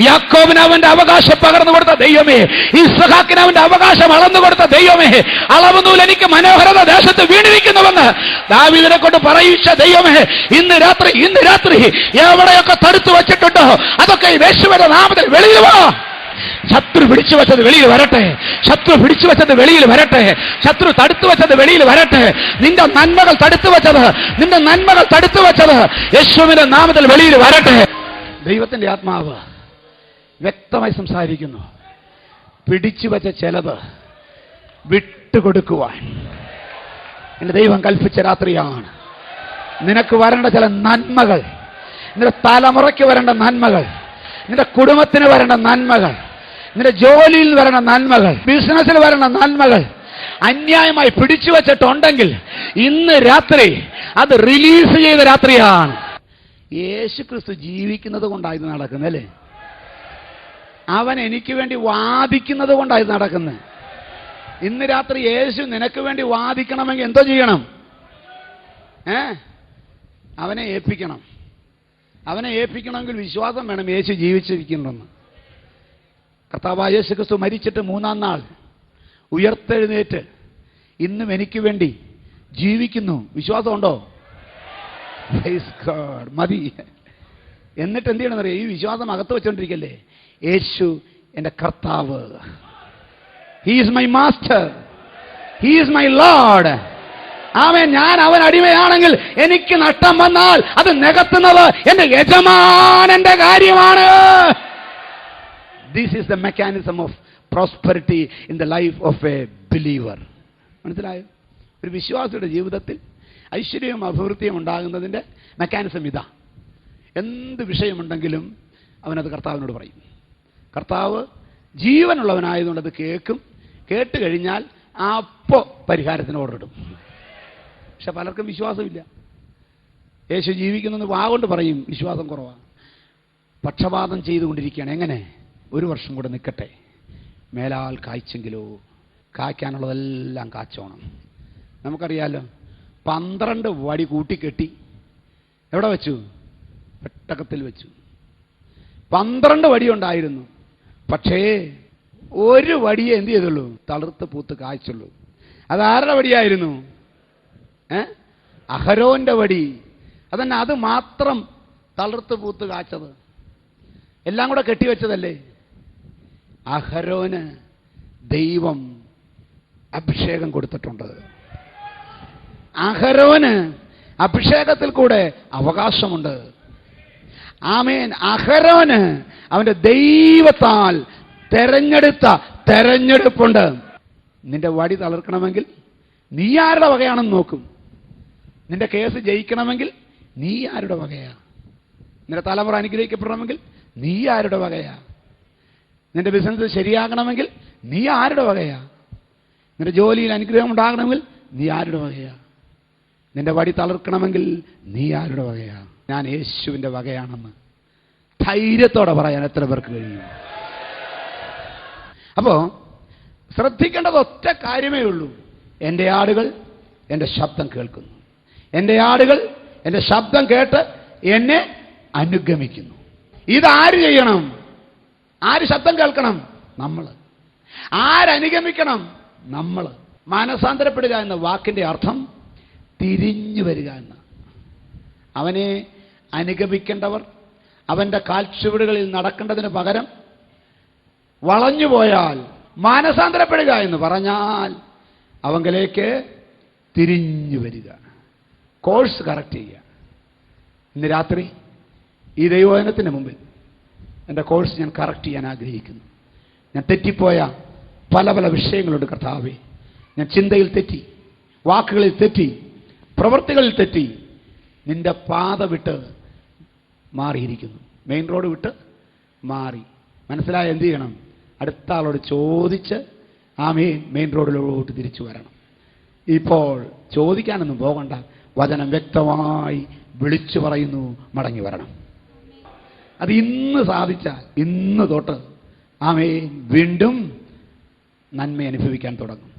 യാക്കോബിന് അവന്റെ അവകാശം പകർന്നു കൊടുത്ത ദൈവമേ, ഇസ്ഹാക്കിന് അവന്റെ അവകാശം അളന്നു കൊടുത്ത ദൈവമേ, അളവുനൂൽ എനിക്ക് മനോഹരത ദേശത്ത് വീണിരിക്കുന്നുവെന്ന് ദാവീദിനെ കൊണ്ട് പറയിച്ച ദൈവമേ, ഇന്ന് രാത്രി എവിടെയൊക്കെ തടുത്തു വച്ചിട്ടുണ്ടോ അതൊക്കെ യേശുവിന്റെ നാമത്തിൽ വെളിയിൽ വാ. ശത്രു പിടിച്ചു വെച്ചത് വെളിയിൽ വരട്ടെ. ശത്രു തടുത്തു വെച്ചത് വെളിയിൽ വരട്ടെ. നിന്റെ നന്മകൾ തടുത്തു വെച്ചത് യേശുവിന്റെ നാമത്തിൽ വെളിയിൽ വരട്ടെ. ദൈവത്തിന്റെ ആത്മാവ് വ്യക്തമായി സംസാരിക്കുന്നു. പിടിച്ചു വെച്ച ചിലത് വിട്ടുകൊടുക്കുവാൻ എന്റെ ദൈവം കൽപ്പിച്ച രാത്രിയാണ്. നിനക്ക് വരേണ്ട ചില നന്മകൾ, നിന്റെ തലമുറയ്ക്ക് വരേണ്ട നന്മകൾ, നിന്റെ കുടുംബത്തിന് വരേണ്ട നന്മകൾ, നിന്റെ ജോലിയിൽ വരേണ്ട നന്മകൾ, ബിസിനസ്സിൽ വരേണ്ട നന്മകൾ അന്യായമായി പിടിച്ചു വച്ചിട്ടുണ്ടെങ്കിൽ ഇന്ന് രാത്രി അത് റിലീസ് ചെയ്ത രാത്രിയാണ്. യേശു ക്രിസ്തു ജീവിക്കുന്നത് കൊണ്ടായത് നടക്കുന്നത് അല്ലേ? അവൻ എനിക്ക് വേണ്ടി വാദിക്കുന്നത് കൊണ്ടായത് നടക്കുന്നത്. ഇന്ന് രാത്രി യേശു നിനക്ക് വേണ്ടി വാദിക്കണമെങ്കിൽ എന്തോ ചെയ്യണം? അവനെ ഏൽപ്പിക്കണമെങ്കിൽ വിശ്വാസം വേണം യേശു ജീവിച്ചിരിക്കുന്നുണ്ടെന്ന്. കർത്താവായ യേശു ക്രിസ്തു മരിച്ചിട്ട് 3-ാം നാൾ ഉയർത്തെഴുന്നേറ്റ് ഇന്നും എനിക്ക് വേണ്ടി ജീവിക്കുന്നു. വിശ്വാസമുണ്ടോ? Praise God. മതി. എന്നിട്ട് എന്ത് ചെയ്യണമെന്നറിയാം? ഈ വിശ്വാസം അകത്ത് വെച്ചോണ്ടിരിക്കല്ലേ. യേശു എൻ്റെ കർത്താവ്. He is my master, he is my lord. ആമേൻ. ഞാൻ അവൻ അടിമയാണെങ്കിൽ എനിക്ക് നഷ്ടം വന്നാൽ അത് നികത്തുന്നത് എന്റെ യജമാനന്റെ കാര്യമാണ്. This is the mechanism of prosperity in the life of A believer. മനസ്സിലായോ? ഒരു വിശ്വാസിയുടെ ജീവിതത്തിൽ ഐശ്വര്യവും അഭിവൃദ്ധിയും ഉണ്ടാകുന്നതിൻ്റെ മെക്കാനിസം ഇതാ. എന്ത് വിഷയമുണ്ടെങ്കിലും അവനത് കർത്താവിനോട് പറയും. കർത്താവ് ജീവനുള്ളവനായതുകൊണ്ട് അത് കേൾക്കും. കേട്ട് കഴിഞ്ഞാൽ അപ്പോൾ പരിഹാരത്തിന് ഓർഡർ ഇടും. പക്ഷെ പലർക്കും വിശ്വാസമില്ല. യേശു ജീവിക്കുന്നെന്ന് വാഗൊണ്ട് പറയും, വിശ്വാസം കുറവാണ്. പക്ഷപാതം ചെയ്തുകൊണ്ടിരിക്കുകയാണ്. എങ്ങനെ? 1 വർഷം കൂടെ നിൽക്കട്ടെ, മേലാൽ കായ്ച്ചെങ്കിലോ. കായ്ക്കാനുള്ളതെല്ലാം കാച്ചോണം. നമുക്കറിയാലോ, 12 വടി കൂട്ടിക്കെട്ടി എവിടെ വെച്ചു? പെട്ടകത്തിൽ വെച്ചു. 12 വടി ഉണ്ടായിരുന്നു. പക്ഷേ 1 വടിയെ എന്ത് ചെയ്തുള്ളൂ? തളിർത്ത് പൂത്ത് കായ്ച്ചുള്ളൂ. അതാരുടെ വടിയായിരുന്നു? അഹരോന്റെ വടി. അതന്നെ, അത് മാത്രം തളിർത്ത് പൂത്ത് കാച്ചത്. എല്ലാം കൂടെ കെട്ടിവെച്ചതല്ലേ. അഹരോന് ദൈവം അഭിഷേകം കൊടുത്തിട്ടുണ്ട്. അഹരോന് അഭിഷേകത്തിൽ കൂടെ അവകാശമുണ്ട്. ആമേൻ. അഹരോന് അവന്റെ ദൈവത്താൽ തെരഞ്ഞെടുത്ത തെരഞ്ഞെടുപ്പുണ്ട്. നിന്റെ വടി തളിർക്കണമെങ്കിൽ നീ ആരുടെ വകയാണെന്ന് നോക്കും. നിന്റെ കേസ് ജയിക്കണമെങ്കിൽ നീ ആരുടെ വകയാ? നിന്റെ തലമുറ അനുഗ്രഹിക്കപ്പെടണമെങ്കിൽ നീ ആരുടെ വകയാ? നിന്റെ ബിസിനസ് ശരിയാകണമെങ്കിൽ നീ ആരുടെ വകയാ? നിന്റെ ജോലിയിൽ അനുഗ്രഹം ഉണ്ടാകണമെങ്കിൽ നീ ആരുടെ വകയാ? നിന്റെ വടി തളിർക്കണമെങ്കിൽ നീ ആരുടെ വകയാ? ഞാൻ യേശുവിൻ്റെ വകയാണെന്ന് ധൈര്യത്തോടെ പറയാൻ എത്ര പേർക്ക് കഴിയും? അപ്പോ ശ്രദ്ധിക്കേണ്ടത് ഒറ്റ കാര്യമേ ഉള്ളൂ. എൻ്റെ ആടുകൾ എൻ്റെ ശബ്ദം കേൾക്കുന്നു. എൻ്റെ ആടുകൾ എൻ്റെ ശബ്ദം കേട്ട് എന്നെ അനുഗമിക്കുന്നു. ഇതാര് ചെയ്യണം? ആര് ശബ്ദം കേൾക്കണം? നമ്മൾ. ആരനുഗമിക്കണം? നമ്മൾ. മാനസാന്തരപ്പെടുക എന്ന വാക്കിൻ്റെ അർത്ഥം തിരിഞ്ഞു വരിക എന്ന. അവനെ അനുഗമിക്കേണ്ടവർ അവൻ്റെ കാൽച്ചുവടുകളിൽ നടക്കേണ്ടതിന് പകരം വളഞ്ഞുപോയാൽ, മാനസാന്തരപ്പെടുക എന്ന് പറഞ്ഞാൽ അവങ്കിലേക്ക് തിരിഞ്ഞു വരിക, കോഴ്സ് കറക്റ്റ് ചെയ്യുക. ഇന്ന് രാത്രി ഈ ദൈവവചനത്തിന് മുമ്പിൽ എൻ്റെ കോഴ്സ് ഞാൻ കറക്റ്റ് ചെയ്യാൻ ആഗ്രഹിക്കുന്നു. ഞാൻ തെറ്റിപ്പോയ പല പല വിഷയങ്ങളുണ്ട് കർത്താവേ. ഞാൻ ചിന്തയിൽ തെറ്റി, വാക്കുകളിൽ തെറ്റി, പ്രവൃത്തികളിൽ തെറ്റി. നിന്റെ പാത വിട്ട് മാറിയിരിക്കുന്നു. മെയിൻ റോഡ് വിട്ട് മാറി. മനസ്സിലായ എന്ത് ചെയ്യണം? അടുത്ത ആളോട് ചോദിച്ച് മെയിൻ റോഡിലോട്ട് തിരിച്ചു വരണം. ഇപ്പോൾ ചോദിക്കാനൊന്നും പോകണ്ട. വചനം വ്യക്തമായി വിളിച്ചു പറയുന്നു, മടങ്ങി വരണം. അത് ഇന്ന് സാധിച്ചാൽ ഇന്ന് തൊട്ട് വീണ്ടും നന്മ അനുഭവിക്കാൻ തുടങ്ങും,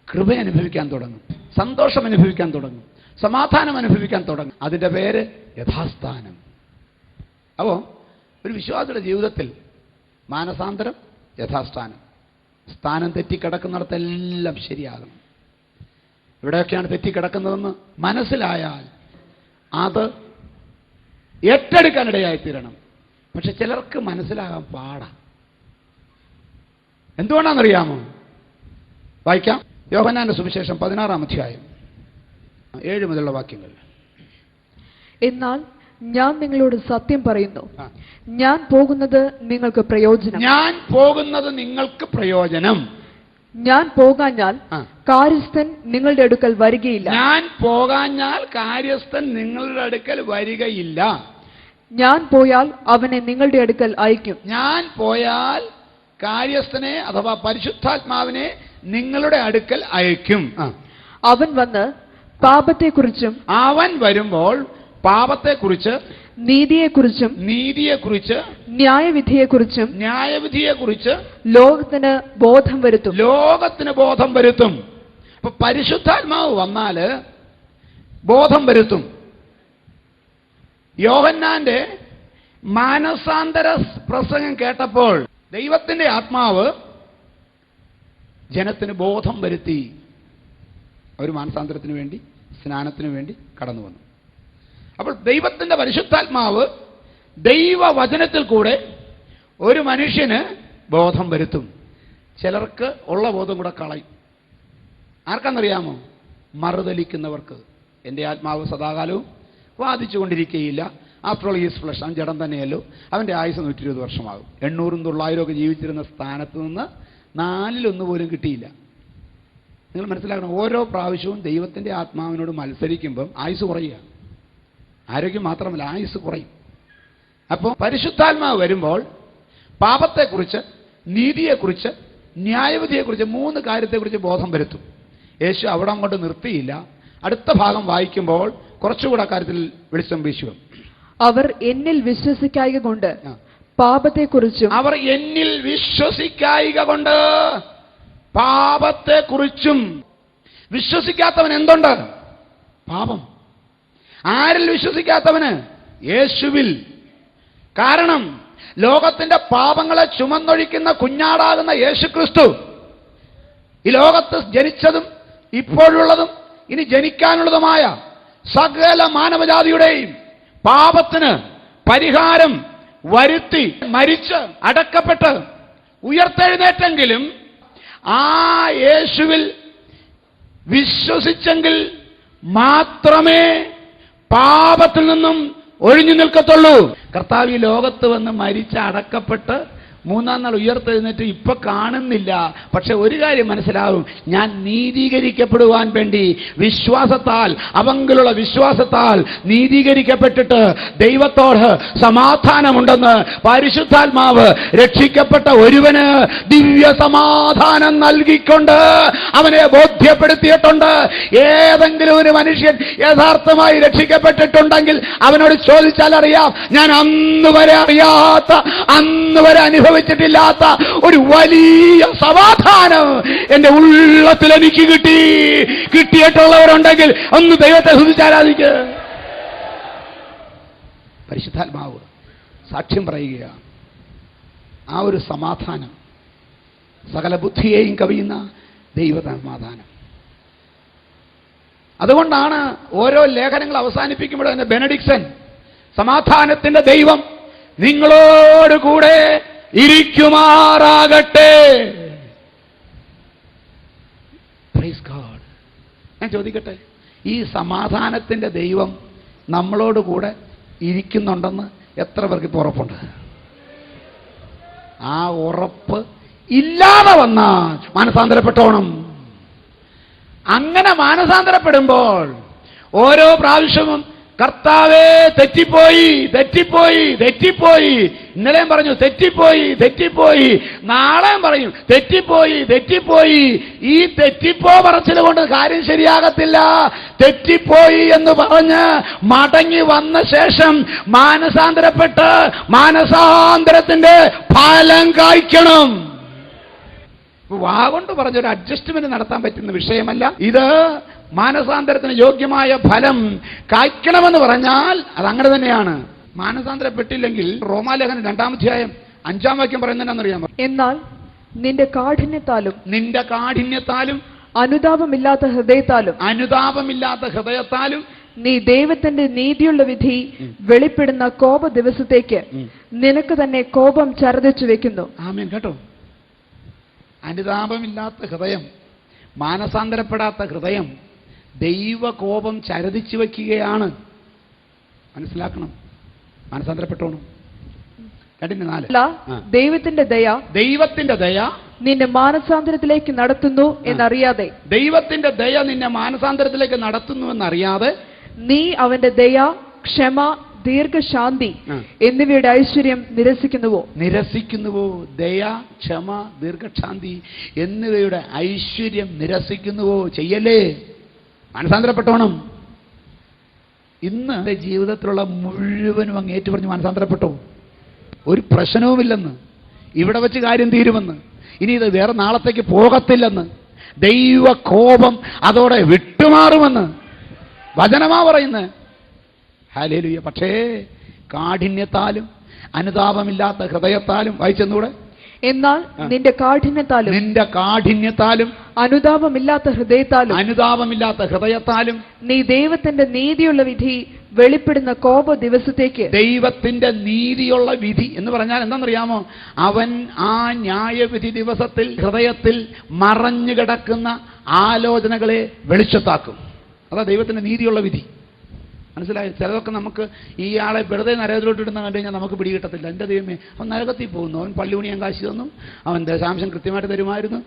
കൃപ അനുഭവിക്കാൻ തുടങ്ങും, സന്തോഷം അനുഭവിക്കാൻ തുടങ്ങും, സമാധാനം അനുഭവിക്കാൻ തുടങ്ങും. അതിൻ്റെ പേര് യഥാസ്ഥാനം. അപ്പോൾ ഒരു വിശ്വാസിയുടെ ജീവിതത്തിൽ മാനസാന്തരം, യഥാസ്ഥാനം. സ്ഥാനം തെറ്റിക്കിടക്കുന്നിടത്തെല്ലാം ശരിയാകണം. എവിടെയൊക്കെയാണ് തെറ്റിക്കിടക്കുന്നതെന്ന് മനസ്സിലായാൽ അത് ഏറ്റെടുക്കാനിടയായിത്തീരണം. പക്ഷെ ചിലർക്ക് മനസ്സിലാകാൻ പാടാം. എന്തുകൊണ്ടാണെന്നറിയാമോ? വായിക്കാം. യോഹന്നാന്റെ സുവിശേഷം 16-ാം അധ്യായം 7 മുതലുള്ള വാക്യങ്ങൾ. എന്നാൽ ഞാൻ നിങ്ങളോട് സത്യം പറയുന്നു, ഞാൻ പോകുന്നത് നിങ്ങൾക്ക് പ്രയോജനം. ഞാൻ പോകുന്നത് നിങ്ങൾക്ക് പ്രയോജനം. ഞാൻ പോകാഞ്ഞാൽ കാര്യസ്ഥൻ നിങ്ങളുടെ അടുക്കൽ വരികയില്ല. ഞാൻ പോകാഞ്ഞാൽ കാര്യസ്ഥൻ നിങ്ങളുടെ അടുക്കൽ വരികയില്ല. ഞാൻ പോയാൽ അവനെ നിങ്ങളുടെ അടുക്കൽ അയക്കും. ഞാൻ പോയാൽ കാര്യസ്ഥനെ അഥവാ പരിശുദ്ധാത്മാവിനെ നിങ്ങളുടെ അടുക്കൽ അയക്കും. അവൻ വന്ന് പാപത്തെക്കുറിച്ചും, അവൻ വരുമ്പോൾ പാപത്തെക്കുറിച്ച്, നീതിയെക്കുറിച്ചും, ന്യായവിധിയെക്കുറിച്ച് ലോകത്തിന് ബോധം വരുത്തും. അപ്പൊ പരിശുദ്ധാത്മാവ് വന്നാല് ബോധം വരുത്തും. യോഹന്നാന്റെ മാനസാന്തര പ്രസംഗം കേട്ടപ്പോൾ ദൈവത്തിന്റെ ആത്മാവ് ജനത്തിന് ബോധം വരുത്തി. അവർ മാനസാന്തരത്തിന് വേണ്ടി, സ്നാനത്തിന് വേണ്ടി കടന്നു വന്നു. അപ്പോൾ ദൈവത്തിന്റെ പരിശുദ്ധാത്മാവ് ദൈവവചനത്തിൽ കൂടെ ഒരു മനുഷ്യന് ബോധം വരുത്തും. ചിലർക്ക് ഉള്ള ബോധം കൂടെ കളയും. ആർക്കാണെന്നറിയാമോ? മറുതലിക്കുന്നവർക്ക്. എൻ്റെ ആത്മാവ് സദാകാലവും വാദിച്ചു കൊണ്ടിരിക്കുകയില്ല. After all is flesh. അവൻ ജഡം തന്നെയല്ലോ. അവൻ്റെ ആയുസ് 120 വർഷമാകും. 800-ഉം 900-ഉം ഒക്കെ ജീവിച്ചിരുന്ന സ്ഥാനത്ത് നിന്ന് 4-1 പോലും കിട്ടിയില്ല. നിങ്ങൾ മനസ്സിലാക്കണം, ഓരോ പ്രാവശ്യവും ദൈവത്തിൻ്റെ ആത്മാവിനോട് മത്സരിക്കുമ്പം ആയുസ് കുറയുക. ആരോഗ്യം മാത്രമല്ല, ആയുസ് കുറയും. അപ്പോൾ പരിശുദ്ധാത്മാവ് വരുമ്പോൾ പാപത്തെക്കുറിച്ച്, നീതിയെക്കുറിച്ച്, ന്യായവിധിയെക്കുറിച്ച് 3 കാര്യത്തെക്കുറിച്ച് ബോധം വരുത്തും. യേശു അവിടെ അങ്ങോട്ട് നിർത്തിയില്ല. അടുത്ത ഭാഗം വായിക്കുമ്പോൾ കുറച്ചുകൂടെ കാര്യത്തിൽ വെളിച്ചം വീശുക. അവർ എന്നിൽ വിശ്വസിക്കായ്ക കൊണ്ട് പാപത്തെക്കുറിച്ചും അവർ എന്നിൽ വിശ്വസിക്കായ്ക കൊണ്ട് പാപത്തെക്കുറിച്ചും. വിശ്വസിക്കാത്തവൻ എന്തുണ്ട്? പാപം. ആരിൽ വിശ്വസിക്കാത്തവന്? യേശുവിൽ. കാരണം ലോകത്തിന്റെ പാപങ്ങളെ ചുമന്നൊഴിക്കുന്ന കുഞ്ഞാടാകുന്ന യേശുക്രിസ്തു ഈ ലോകത്ത് ജനിച്ചതും ഇപ്പോഴുള്ളതും ഇനി ജനിക്കാനുള്ളതുമായ സകല മാനവജാതിയുടെയും പാപത്തിന് പരിഹാരം വരുത്തി മരിച്ച് അടക്കപ്പെട്ട് ഉയർത്തെഴുന്നേറ്റെങ്കിലും ആ യേശുവിൽ വിശ്വസിച്ചെങ്കിൽ മാത്രമേ പാപത്തിൽ നിന്നും ഒഴിഞ്ഞു നിൽക്കത്തുള്ളൂ. കർത്താവ് ഈ ലോകത്ത് വന്ന് മരിച്ച് അടക്കപ്പെട്ട് 3-ാം നാൾ ഉയർത്തെഴുന്നേറ്റ് ഇപ്പൊ കാണുന്നില്ല. പക്ഷെ ഒരു കാര്യം മനസ്സിലാവും, ഞാൻ നീതീകരിക്കപ്പെടുവാൻ വേണ്ടി വിശ്വാസത്താൽ, അവങ്കിലുള്ള വിശ്വാസത്താൽ നീതീകരിക്കപ്പെട്ടിട്ട് ദൈവത്തോട് സമാധാനമുണ്ടെന്ന് പരിശുദ്ധാത്മാവ് രക്ഷിക്കപ്പെട്ട ഒരുവന് ദിവ്യ സമാധാനം നൽകിക്കൊണ്ട് അവനെ ബോധ്യപ്പെടുത്തിയിട്ടുണ്ട്. ഏതെങ്കിലും ഒരു മനുഷ്യൻ യഥാർത്ഥമായി രക്ഷിക്കപ്പെട്ടിട്ടുണ്ടെങ്കിൽ അവനോട് ചോദിച്ചാൽ അറിയാം, ഞാൻ അന്ന് വരെ അറിയാത്ത, അന്ന് വരെ അനുഭവിച്ചിട്ടില്ലാത്ത ഒരു വലിയ സമാധാനം എന്റെ ഉള്ളത്തിൽ എനിക്ക് കിട്ടിയിട്ടുള്ളവരുണ്ടെങ്കിൽ ഒന്ന് ദൈവത്തെ സ്തുതിച്ചാരാധിക്കുക. പരിശുദ്ധാത്മാവ് സാക്ഷ്യം പറയുകയാണ്. ആ ഒരു സമാധാനം സകല ബുദ്ധിയെയും കവിയുന്ന ദൈവസമാധാനം. അതുകൊണ്ടാണ് ഓരോ ലേഖനങ്ങൾ അവസാനിപ്പിക്കുമ്പോൾ തന്നെ ബെനഡിക്സൻ, സമാധാനത്തിന്റെ ദൈവം നിങ്ങളോടുകൂടെ ഇരിക്കുമാറാകട്ടെ. Praise God. ഞാൻ ചോദിക്കട്ടെ, ഈ സമാധാനത്തിന്റെ ദൈവം നമ്മളോടുകൂടെ ഇരിക്കുന്നുണ്ടെന്ന് എത്ര പേർക്ക് ഇപ്പോൾ ഉറപ്പുണ്ട്? ആ ഉറപ്പ് ഇല്ലാതെ വന്നാൽ മാനസാന്തരപ്പെട്ടോണം. അങ്ങനെ മാനസാന്തരപ്പെടുമ്പോൾ ഓരോ പ്രാവശ്യവും കർത്താവേ തെറ്റിപ്പോയി, തെറ്റിപ്പോയി, തെറ്റിപ്പോയി. ഇന്നലെയും പറഞ്ഞു തെറ്റിപ്പോയി, തെറ്റിപ്പോയി. നാളെയും പറയും തെറ്റിപ്പോയി, തെറ്റിപ്പോയി. ഈ തെറ്റിപ്പോ പറച്ചിൽ കൊണ്ട് കാര്യം ശരിയാകത്തില്ല. തെറ്റിപ്പോയി എന്ന് പറഞ്ഞ് മടങ്ങി വന്ന ശേഷം മാനസാന്തരപ്പെട്ട് മാനസാന്തരത്തിന്റെ ഫലം കായ്ക്കണം. വാഗൊണ്ട് പറഞ്ഞൊരു അഡ്ജസ്റ്റ്മെന്റ് നടത്താൻ പറ്റുന്ന വിഷയമല്ല ഇത്. മാനസാന്തരത്തിന് യോഗ്യമായ ഫലം കായ്ക്കണമെന്ന് പറഞ്ഞാൽ അത് അങ്ങനെ തന്നെയാണ്. മാനസാന്തരപ്പെട്ടില്ലെങ്കിൽ റോമാലേഖനം 2-ാം അധ്യായം 5-ാം വാക്യം പറയുന്നതെന്നറിയാമോ? എന്നാൽ നിന്റെ കാഠിന്യത്താലും അനുതാപമില്ലാത്ത ഹൃദയത്താലും നീ ദൈവത്തിന്റെ നീതിയുള്ള വിധി വെളിപ്പെടുന്ന കോപ ദിവസത്തേക്ക് നിനക്ക് തന്നെ കോപം ചർദിച്ചു വെക്കുന്നു. ആമേൻ. കേട്ടോ, അനുതാപമില്ലാത്ത ഹൃദയം, മാനസാന്തരപ്പെടാത്ത ഹൃദയം ദൈവകോപം ചരദിച്ചു വയ്ക്കുകയാണ്. മനസ്സിലാക്കണം. മാനസാന്തരപ്പെട്ടോണം. 2:4. ദൈവത്തിന്റെ ദയ നിന്നെ മാനസാന്തരത്തിലേക്ക് നടത്തുന്നു എന്നറിയാതെ, ദൈവത്തിന്റെ ദയ നിന്നെ മാനസാന്തരത്തിലേക്ക് നടത്തുന്നു എന്നറിയാതെ നീ അവന്റെ ദയ, ക്ഷമ, ദീർഘശാന്തി എന്നിവയുടെ ഐശ്വര്യം നിരസിക്കുന്നുവോ? ദയ, ക്ഷമ, ദീർഘശാന്തി എന്നിവയുടെ ഐശ്വര്യം നിരസിക്കുന്നുവോ? ചെയ്യല്ലേ. മാനസാന്തരപ്പെട്ടോണം. ഇന്ന് ജീവിതത്തിലുള്ള മുഴുവനും അങ്ങ് ഏറ്റുപറഞ്ഞ് മാനസാന്തരപ്പെട്ടോ. ഒരു പ്രശ്നവുമില്ലെന്ന്, ഇവിടെ വെച്ച് കാര്യം തീരുമെന്ന്, ഇനി ഇത് വേറെ നാളത്തേക്ക് പോകത്തില്ലെന്ന്, ദൈവ കോപം അതോടെ വിട്ടുമാറുമെന്ന് വചനമാ പറയുന്നത്. ഹല്ലേലൂയ. പക്ഷേ കാഠിന്യത്താലും അനുതാപമില്ലാത്ത ഹൃദയത്താലും, വായിച്ചെന്നൂടെ. എന്നാൽ നിന്റെ കാഠിന്യത്താലും അനുതാപമില്ലാത്ത ഹൃദയത്താലും നീ ദൈവത്തിന്റെ നീതിയുള്ള വിധി വെളിപ്പെടുന്ന കോപ ദിവസത്തേക്ക്. ദൈവത്തിന്റെ നീതിയുള്ള വിധി എന്ന് പറഞ്ഞാൽ എന്താണെന്നറിയാമോ? അവൻ ആ ന്യായവിധി ദിവസത്തിൽ ഹൃദയത്തിൽ മറഞ്ഞു കിടക്കുന്ന ആലോചനകളെ വെളിച്ചത്താക്കും. അതാ ദൈവത്തിന്റെ നീതിയുള്ള വിധി. മനസ്സിലായി? ചിലതൊക്കെ നമുക്ക് ഈ ആളെ വെറുതെ നരകത്തിലോട്ട് ഇടുന്ന കണ്ടു കഴിഞ്ഞാൽ നമുക്ക് പിടികിട്ടത്തില്ല. എൻ്റെ ദൈവമേ, അവൻ നരകത്തിൽ പോകുന്നു, അവൻ പള്ളി ഉണിയാൻ കാശ് തന്നു, അവൻ ദശാംശം കൃത്യമായിട്ട് തരുമായിരുന്നു,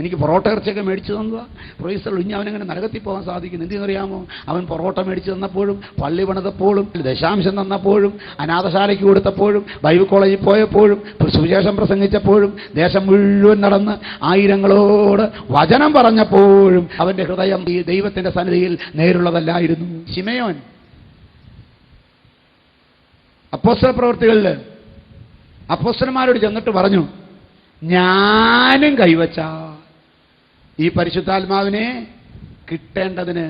എനിക്ക് പൊറോട്ട ഇറച്ചിയൊക്കെ മേടിച്ചു തന്നതാണ്. പ്രൈസുള്ള ഇനി അവനങ്ങനെ നരകത്തിൽ പോകാൻ സാധിക്കുന്നു. എന്തെന്നറിയാമോ? അവൻ പൊറോട്ട മേടിച്ചു തന്നപ്പോഴും, പള്ളി പണിതപ്പോഴും, ദശാംശം തന്നപ്പോഴും, അനാഥശാലയ്ക്ക് കൊടുത്തപ്പോഴും, ബൈബിൾ കോളേജിൽ പോയപ്പോഴും, സുവിശേഷം പ്രസംഗിച്ചപ്പോഴും, ദേശം മുഴുവൻ നടന്ന് ആയിരങ്ങളോട് വചനം പറഞ്ഞപ്പോഴും അവൻ്റെ ഹൃദയം ഈ ദൈവത്തിൻ്റെ സന്നിധിയിൽ നേരുള്ളതല്ലായിരുന്നു. ശിമയോൻ അപ്പോസ്തല പ്രവൃത്തികളിൽ അപ്പോസ്തലന്മാരോട് ചെന്നിട്ട് പറഞ്ഞു, ഞാനും കൈവച്ച ഈ പരിശുദ്ധാത്മാവിനെ കിട്ടേണ്ടതിന്.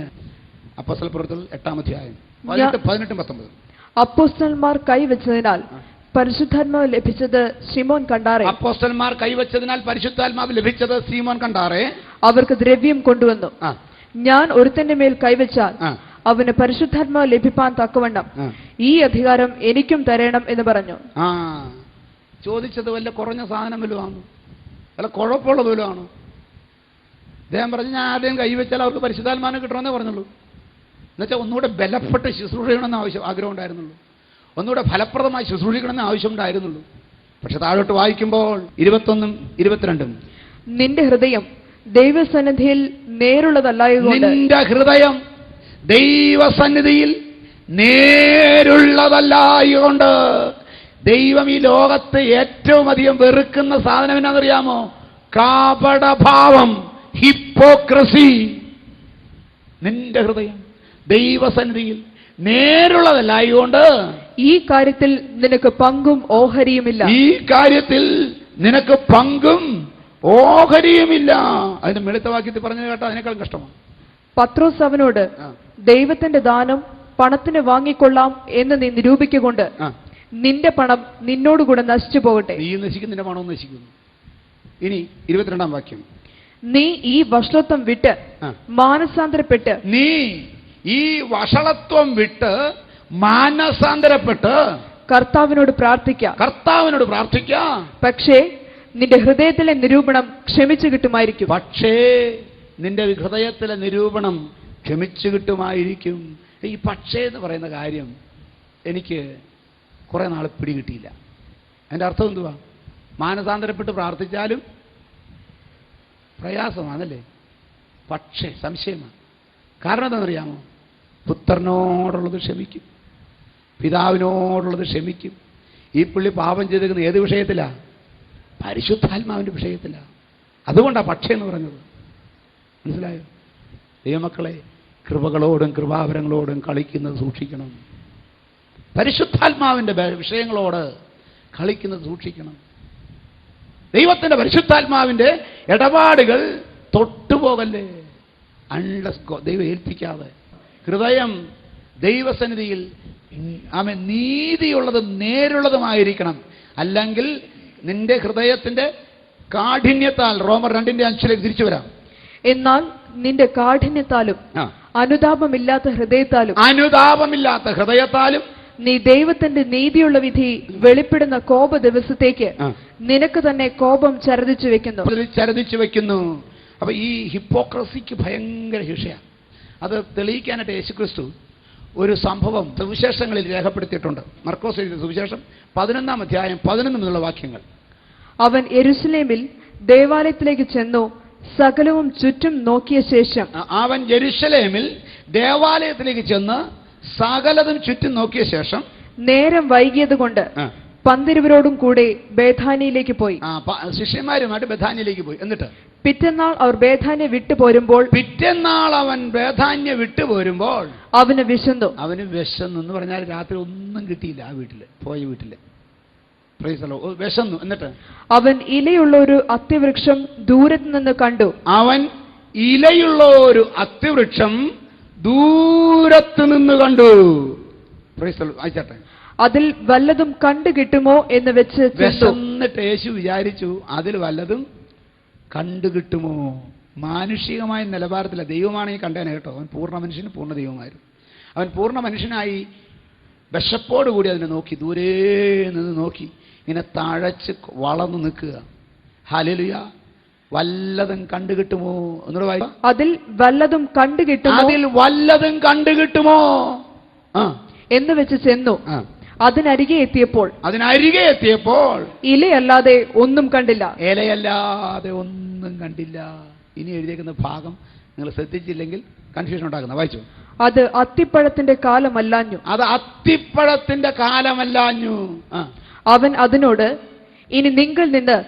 അപ്പോസ്തല പ്രവൃത്തികൾ 8-ാം അധ്യായം 18-19. അപ്പോസ്തലന്മാർ കൈവച്ചതിനാൽ പരിശുദ്ധാത്മാവ് ലഭിച്ചത് ശിമോൻ കണ്ടാറേ. അപ്പോസ്തലന്മാർ കൈവച്ചതിനാൽ പരിശുദ്ധാത്മാവ് ലഭിച്ചത് ശിമോൻ കണ്ടാറേ. അവർക്ക് ദ്രവ്യം കൊണ്ടുവന്നു. ഞാൻ ഒരുത്തന്റെ മേൽ കൈവച്ചാൽ അവന് പരിശുദ്ധാത്മാവ് ലഭിപ്പാൻ തക്കവണ്ണം ഈ അധികാരം എനിക്കും തരണം എന്ന് പറഞ്ഞു. ചോദിച്ചത് വല്ല കുറഞ്ഞ സാധനം വല്ലതും ആണോ? വല്ല കുഴപ്പമുള്ളത് വല്ലതും ആണോ? അദ്ദേഹം പറഞ്ഞു, ഞാൻ ആദ്യം കൈവച്ചാൽ അവർക്ക് പരിശുദ്ധാത്മാവിനെ കിട്ടണമെന്നേ പറഞ്ഞുള്ളൂ. എന്നുവെച്ചാൽ ഒന്നുകൂടെ ബലപ്പെട്ട് ശുശ്രൂഷിക്കണമെന്ന് ആഗ്രഹം ഉണ്ടായിരുന്നുള്ളൂ, ഒന്നുകൂടെ ഫലപ്രദമായി ശുശ്രൂഷിക്കണമെന്ന് ആവശ്യമുണ്ടായിരുന്നുള്ളൂ. പക്ഷെ താഴോട്ട് വായിക്കുമ്പോൾ 21-ഉം 22-ഉം, നിന്റെ ഹൃദയം ദൈവസന്നിധിയിൽ നേരുള്ളതല്ലായതുകൊണ്ട്, നിന്റെ ഹൃദയം ദൈവസന്നിധിയിൽ നേരുള്ളതല്ലായതുകൊണ്ട്. ദൈവം ഈ ലോകത്ത് ഏറ്റവും അധികം വെറുക്കുന്ന സാധനം എന്നാണെന്നറിയാമോ? കപടഭാവം, ഹിപ്പോക്രസി. നിന്റെ ഹൃദയം ദൈവസന്നിധിയിൽ നേരുള്ളതല്ലായതുകൊണ്ട് ഈ കാര്യത്തിൽ നിനക്ക് പങ്കും ഓഹരിയുമില്ല. ഈ കാര്യത്തിൽ നിനക്ക് പങ്കും ഓഹരിയുമില്ല. അതിന്റെ മെളിത്ത വാക്യത്തിൽ പറഞ്ഞത് കേട്ടാ അതിനേക്കാളും കഷ്ടമാണ്. പത്രോസ് അവനോട്, ദൈവത്തിന്റെ ദാനം പണത്തിന് വാങ്ങിക്കൊള്ളാം എന്ന് നീ നിരൂപിക്കൊണ്ട് നിന്റെ പണം നിന്നോടുകൂടെ നശിച്ചു പോകട്ടെ. നീ നശിക്കും, നിന്റെ പണവും നശിക്കുന്നു. ഇനി 22-ാം വാക്യം, നീ ഈ വഷളത്വം വിട്ട് മാനസാന്തരപ്പെട്ട്, നീ ഈ വഷളത്വം വിട്ട് മാനസാന്തരപ്പെട്ട് കർത്താവിനോട് പ്രാർത്ഥിക്കാം. പക്ഷേ നിന്റെ ഹൃദയത്തിലെ നിരൂപണം ക്ഷമിച്ചു കിട്ടുമായിരിക്കും. ഈ പക്ഷേ എന്ന് പറയുന്ന കാര്യം എനിക്ക് കുറെ നാൾ പിടികിട്ടിയില്ല. അതിൻ്റെ അർത്ഥം എന്തുവാ? മാനസാന്തരപ്പെട്ട് പ്രാർത്ഥിച്ചാലും പ്രയാസമാണല്ലേ? പക്ഷേ സംശയമാണ്. കാരണം എന്താണെന്നറിയാമോ? പുത്രനോടുള്ളത് ക്ഷമിക്കും, പിതാവിനോടുള്ളത് ക്ഷമിക്കും. ഈ പുള്ളി പാപം ചെയ്തിരിക്കുന്ന ഏത് വിഷയത്തിലാ? പരിശുദ്ധാത്മാവിൻ്റെ വിഷയത്തിലാ. അതുകൊണ്ടാണ് പക്ഷേ എന്ന് പറഞ്ഞത്. മനസ്സിലായോ? ദൈവമക്കളെ, കൃപകളോടും കൃപാവരങ്ങളോടും കളിക്കുന്നത് സൂക്ഷിക്കണം. പരിശുദ്ധാത്മാവിൻ്റെ വിഷയങ്ങളോട് കളിക്കുന്നത് സൂക്ഷിക്കണം. ദൈവത്തിൻ്റെ പരിശുദ്ധാത്മാവിൻ്റെ ഇടപാടുകൾ തൊട്ടുപോകല്ലേ. ദൈവം ഏൽപ്പിക്കാതെ ഹൃദയം ദൈവസന്നിധിയിൽ നീതിയുള്ളതും നേരുള്ളതുമായിരിക്കണം. അല്ലെങ്കിൽ നിന്റെ ഹൃദയത്തിന്റെ കാഠിന്യത്താൽ, റോമർ 2:5 തിരിച്ചു വരാം, എന്നാൽ നിന്റെ കാഠിന്യത്താലും അനുതാപമില്ലാത്ത ഹൃദയത്താലും നീ ദൈവത്തിന്റെ നീതിയുള്ള വിധി വെളിപ്പെടുന്ന കോപ ദിവസത്തേക്ക് നിനക്ക് തന്നെ കോപം ചരദിച്ചു വെക്കുന്നു. അപ്പൊ ഈ ഹിപ്പോക്രസിക്ക് ഭയങ്കര ശിക്ഷയാണ്. അത് തെളിയിക്കാനായിട്ട് യേശുക്രിസ്തു ഒരു സംഭവം സുവിശേഷങ്ങളിൽ രേഖപ്പെടുത്തിയിട്ടുണ്ട്. മർക്കോസ് എഴുതിയ സുവിശേഷം 11-ാം അധ്യായം 11 മുതലുള്ള വാക്യങ്ങൾ. അവൻ യെരുശലേമിൽ ദേവാലയത്തിലേക്ക് ചെന്നു സകലവും ചുറ്റും നോക്കിയ ശേഷം, അവൻ യെരുശലേമിൽ ദേവാലയത്തിലേക്ക് ചെന്ന് സകലതും ചുറ്റും നോക്കിയ ശേഷം നേരം വൈകിയത് കൊണ്ട് 12 കൂടെ ബേഥാനിയിലേക്ക് പോയി. ശിഷ്യന്മാരുമായിട്ട് ബേഥാനിയിലേക്ക് പോയി. എന്നിട്ട് പിറ്റന്നാൾ അവർ ബേഥാന്യ വിട്ടുപോരുമ്പോൾ അവന് വിശന്നു എന്ന് പറഞ്ഞാൽ രാത്രി ഒന്നും കിട്ടിയില്ല. ആ പോയ വീട്ടില് വിശന്നു. എന്നിട്ട് അവൻ ഇലയുള്ള ഒരു അത്തിവൃക്ഷം ദൂരത്ത് നിന്ന് കണ്ടു. അയച്ചട്ടെ. അതിൽ വല്ലതും കണ്ടു കിട്ടുമോ എന്ന് വെച്ച് വിശന്നിട്ട് യേശു വിചാരിച്ചു അതിൽ വല്ലതും കണ്ടുകിട്ടുമോ. മാനുഷികമായ നിലവാരത്തില. ദൈവമാണെങ്കിൽ കണ്ടേനെ കേട്ടോ. അവൻ പൂർണ്ണ മനുഷ്യന് പൂർണ്ണ ദൈവമായിരുന്നു. അവൻ പൂർണ്ണ മനുഷ്യനായി വിശപ്പോടുകൂടി അതിനെ നോക്കി, ദൂരെ നിന്ന് നോക്കി, ഇങ്ങനെ തഴച്ച് വളർന്നു നിൽക്കുക. ഹല്ലേലൂയ. വല്ലതും ആ എന്ന് വെച്ച് ചെന്നു. ആ. അതിനരികെ എത്തിയപ്പോൾ ഇലയല്ലാതെ ഒന്നും കണ്ടില്ല. ഇലയല്ലാതെ ഒന്നും കണ്ടില്ല. ഇനി എഴുതിയേക്കുന്ന ഭാഗം നിങ്ങൾ ശ്രദ്ധിച്ചില്ലെങ്കിൽ കൺഫ്യൂഷൻ ഉണ്ടാക്കുന്ന വായിച്ചു. അത് അത്തിപ്പഴത്തിന്റെ കാലമല്ലാഞ്ഞു. അവൻ അതിനോട്, ഇനി നിങ്ങൾ നിന്ന്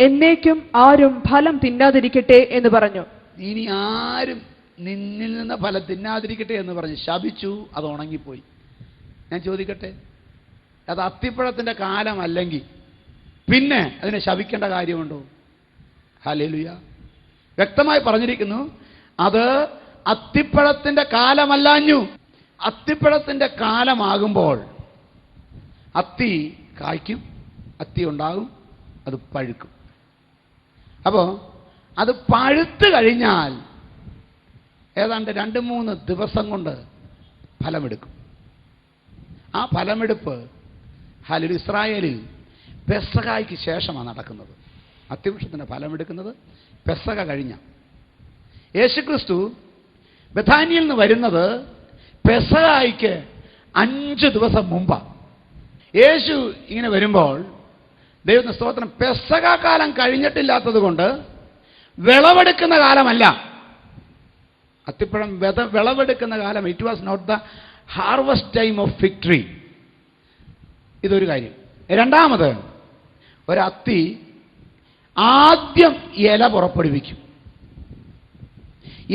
എന്നേക്കും ആരും ഫലം തിന്നാതിരിക്കട്ടെ എന്ന് പറഞ്ഞു. ഇനി ആരും നിന്നിൽ നിന്ന് ഫലം തിന്നാതിരിക്കട്ടെ എന്ന് പറഞ്ഞു ശപിച്ചു. അത് ഉണങ്ങിപ്പോയി. ഞാൻ ചോദിക്കട്ടെ, അത് അത്തിപ്പഴത്തിന്റെ കാലമല്ലെങ്കിൽ പിന്നെ അതിനെ ശപിക്കേണ്ട കാര്യമുണ്ടോ? ഹല്ലേലൂയ. വ്യക്തമായി പറഞ്ഞിരിക്കുന്നു, അത് അത്തിപ്പഴത്തിന്റെ കാലമല്ലാഞ്ഞു. അത്തിപ്പഴത്തിന്റെ കാലമാകുമ്പോൾ അത്തി കായ്ക്കും, അത്തി ഉണ്ടാകും, അത് പഴുക്കും. അപ്പോൾ അത് പഴുത്ത് കഴിഞ്ഞാൽ ഏതാണ്ട് 2-3 ദിവസം കൊണ്ട് ഫലമെടുക്കും. ആ ഫലമെടുപ്പ് ഹല്ലേലൂയ ഇസ്രായേലിൽ പെസഹായ്ക്ക് ശേഷമാണ് നടക്കുന്നത്. അത്തിവൃക്ഷത്തിൻ്റെ ഫലമെടുക്കുന്നത് പെസഹ കഴിഞ്ഞ. യേശുക്രിസ്തു ബഥാനിയിൽ നിന്ന് വരുന്നത് പെസഹായ്ക്ക് 5 ദിവസം മുമ്പാണ്. യേശു ഇങ്ങനെ വരുമ്പോൾ ദൈവത്തിന് സ്തോത്രം, പെസഹ കാലം കഴിഞ്ഞിട്ടില്ലാത്തത് കൊണ്ട് വിളവെടുക്കുന്ന കാലമല്ല. അത്തിപ്പഴം വിളവെടുക്കുന്ന കാലം. It was not the harvest time of fig tree. ഇതൊരു കാര്യം. രണ്ടാമത്, ഒരത്തി ആദ്യം ഇല പുറപ്പെടുവിക്കും.